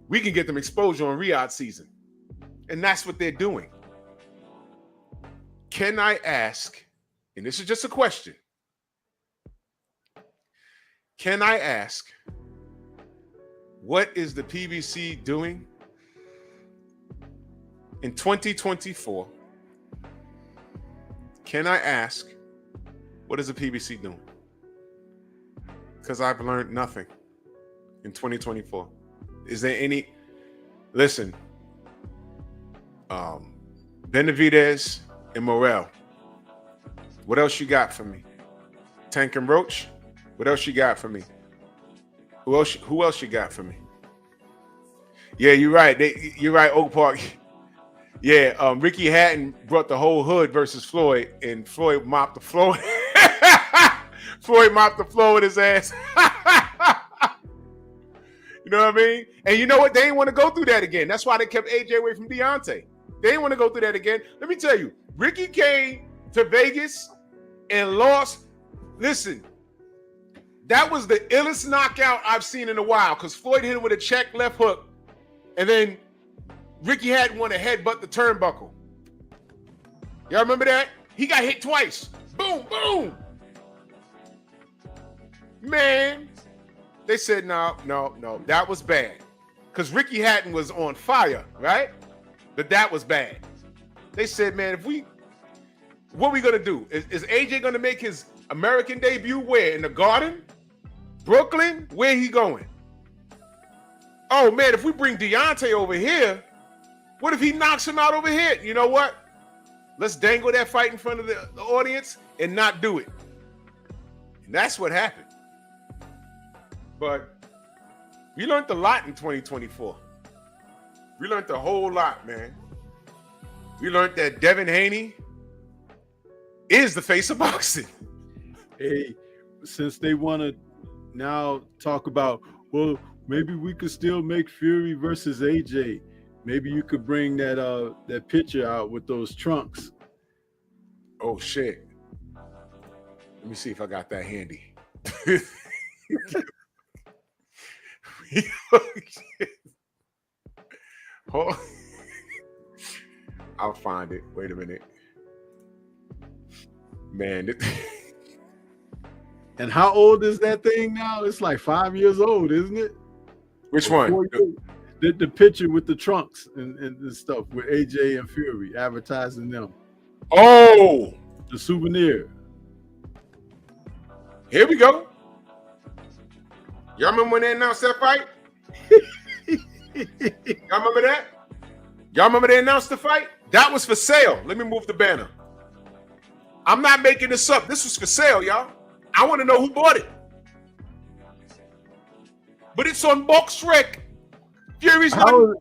We can get them exposure on Riyadh season. And that's what they're doing. Can I ask, and this is just a question, can I ask, what is the PBC doing in 2024? Can I ask, what is the PBC doing? Because I've learned nothing in 2024. Is there any, listen, Benavidez and Morel, what else you got for me? Tank and Roach, what else you got for me? Who else you got for me? Yeah, you're right. You're right, Oak Park. Yeah, Ricky Hatton brought the whole hood versus Floyd, and Floyd mopped the floor. Floyd mopped the floor with his ass. You know what I mean? And you know what? They didn't want to go through that again. That's why they kept AJ away from Deontay. They didn't want to go through that again. Let me tell you, Ricky came to Vegas and lost. Listen, that was the illest knockout I've seen in a while because Floyd hit him with a check left hook, and then Ricky Hatton wanted to headbutt the turnbuckle. Y'all remember that? He got hit twice. Boom, boom. Man, they said, no, that was bad. Because Ricky Hatton was on fire, right? But that was bad. They said, man, what are we going to do? Is AJ going to make his American debut where? In the Garden? Brooklyn? Where he going? Oh, man, if we bring Deontay over here, What if he knocks him out over here? You know what? Let's dangle that fight in front of the audience and not do it. And that's what happened. But we learned a lot in 2024. We learned a whole lot, man. We learned that Devin Haney is the face of boxing. Hey, since they want to now talk about, well, maybe we could still make Fury versus AJ. Maybe you could bring that picture out with those trunks. Oh shit! Let me see if I got that handy. Hold on. I'll find it. Wait a minute, man. And how old is that thing now? It's like 5 years old, isn't it? Which one? The picture with the trunks and stuff with AJ and Fury advertising them. Oh, the souvenir. Here we go. Y'all remember when they announced that fight? Y'all remember that? Y'all remember they announced the fight? That was for sale. Let me move the banner. I'm not making this up. This was for sale, y'all. I want to know who bought it. But it's on BoxRec. Fury's how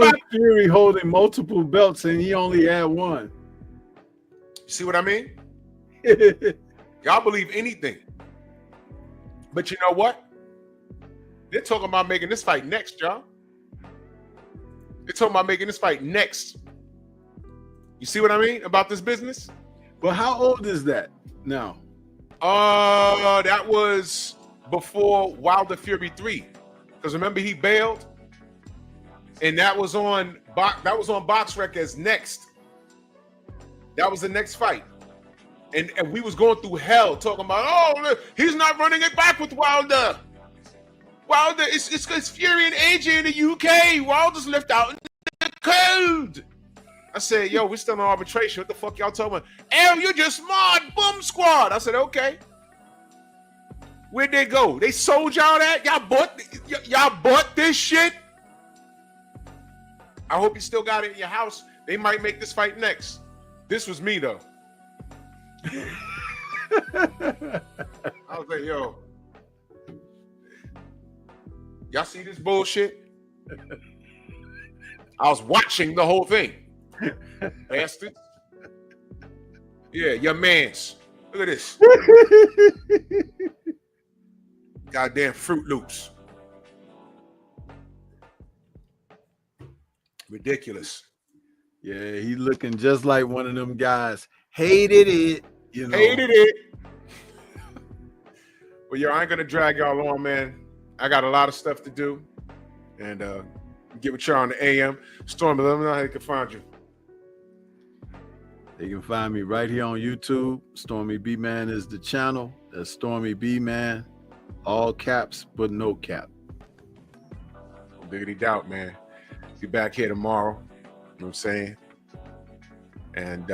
is Fury holding multiple belts and he only had one? You see what I mean? Y'all believe anything. But you know what? They're talking about making this fight next, y'all. They're talking about making this fight next. You see what I mean about this business? But how old is that now? That was before Wilder Fury 3. Because remember he bailed? And that was on BoxRec as next. That was the next fight. And we was going through hell talking about, oh, look, he's not running it back with Wilder. Wilder, it's Fury and AJ in the UK. Wilder's left out in the code. I said, yo, we're still in arbitration. What the fuck y'all talking about? L, you just mod bum squad. I said, okay. Where'd they go? They sold y'all that? Y'all bought this shit? I hope you still got it in your house. They might make this fight next. This was me, though. I was like, yo, y'all see this bullshit? I was watching the whole thing. Bastards. Yeah, your mans. Look at this. Goddamn Fruit Loops. Ridiculous. Yeah, he looking just like one of them guys. Hated it. You know. Hated it. Well, yo, I ain't gonna drag y'all on, man. I got a lot of stuff to do. And get with y'all on the AM. Stormy, let me know how they can find you. They can find me right here on YouTube. Stormy B Man is the channel. That's Stormy B Man. All caps, but no cap. Biggity doubt, man. Be back here tomorrow. You know what I'm saying? And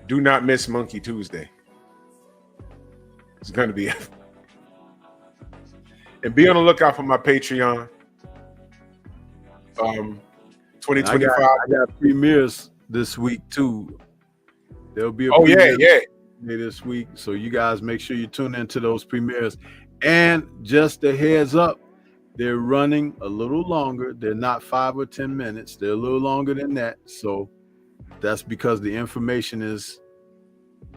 do not miss Monkey Tuesday. It's going to be. And be on the lookout for my Patreon. 2025. I got premieres this week too. There'll be a yeah. This week, so you guys make sure you tune into those premieres. And just a heads up, they're running a little longer. They're not 5 or 10 minutes. They're a little longer than that. So that's because the information is,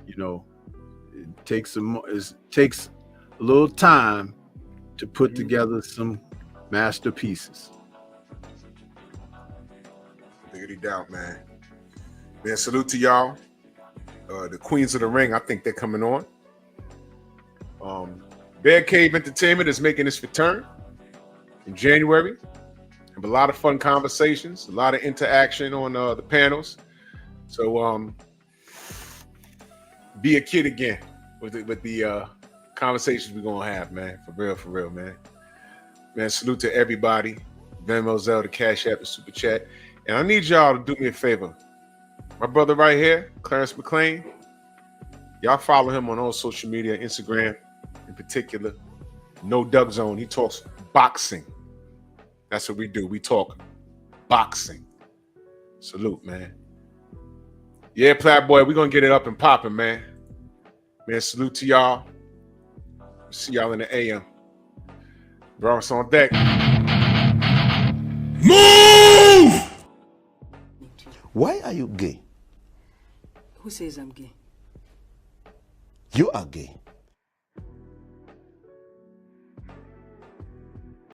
you know, it takes a little time to put together some masterpieces. Biggity doubt, man. Man, salute to y'all. The Queens of the Ring, I think they're coming on. Bear Cave Entertainment is making its return in January. Have a lot of fun conversations, a lot of interaction on the panels. So be a kid again with the conversations we're gonna have, man. For real, man. Man, salute to everybody. Venmo, Zelle, the Cash App, the Super Chat. And I need y'all to do me a favor. My brother right here, Clarence McLean, y'all follow him on all social media, Instagram in particular. No Doug Zone. He talks boxing. That's what we do. We talk boxing. Salute, man. Yeah, Playboy, we're gonna get it up and popping, man. Man, salute to y'all. See y'all in the AM. Bronx on deck. Move! Why are you gay? Who says I'm gay? You are gay.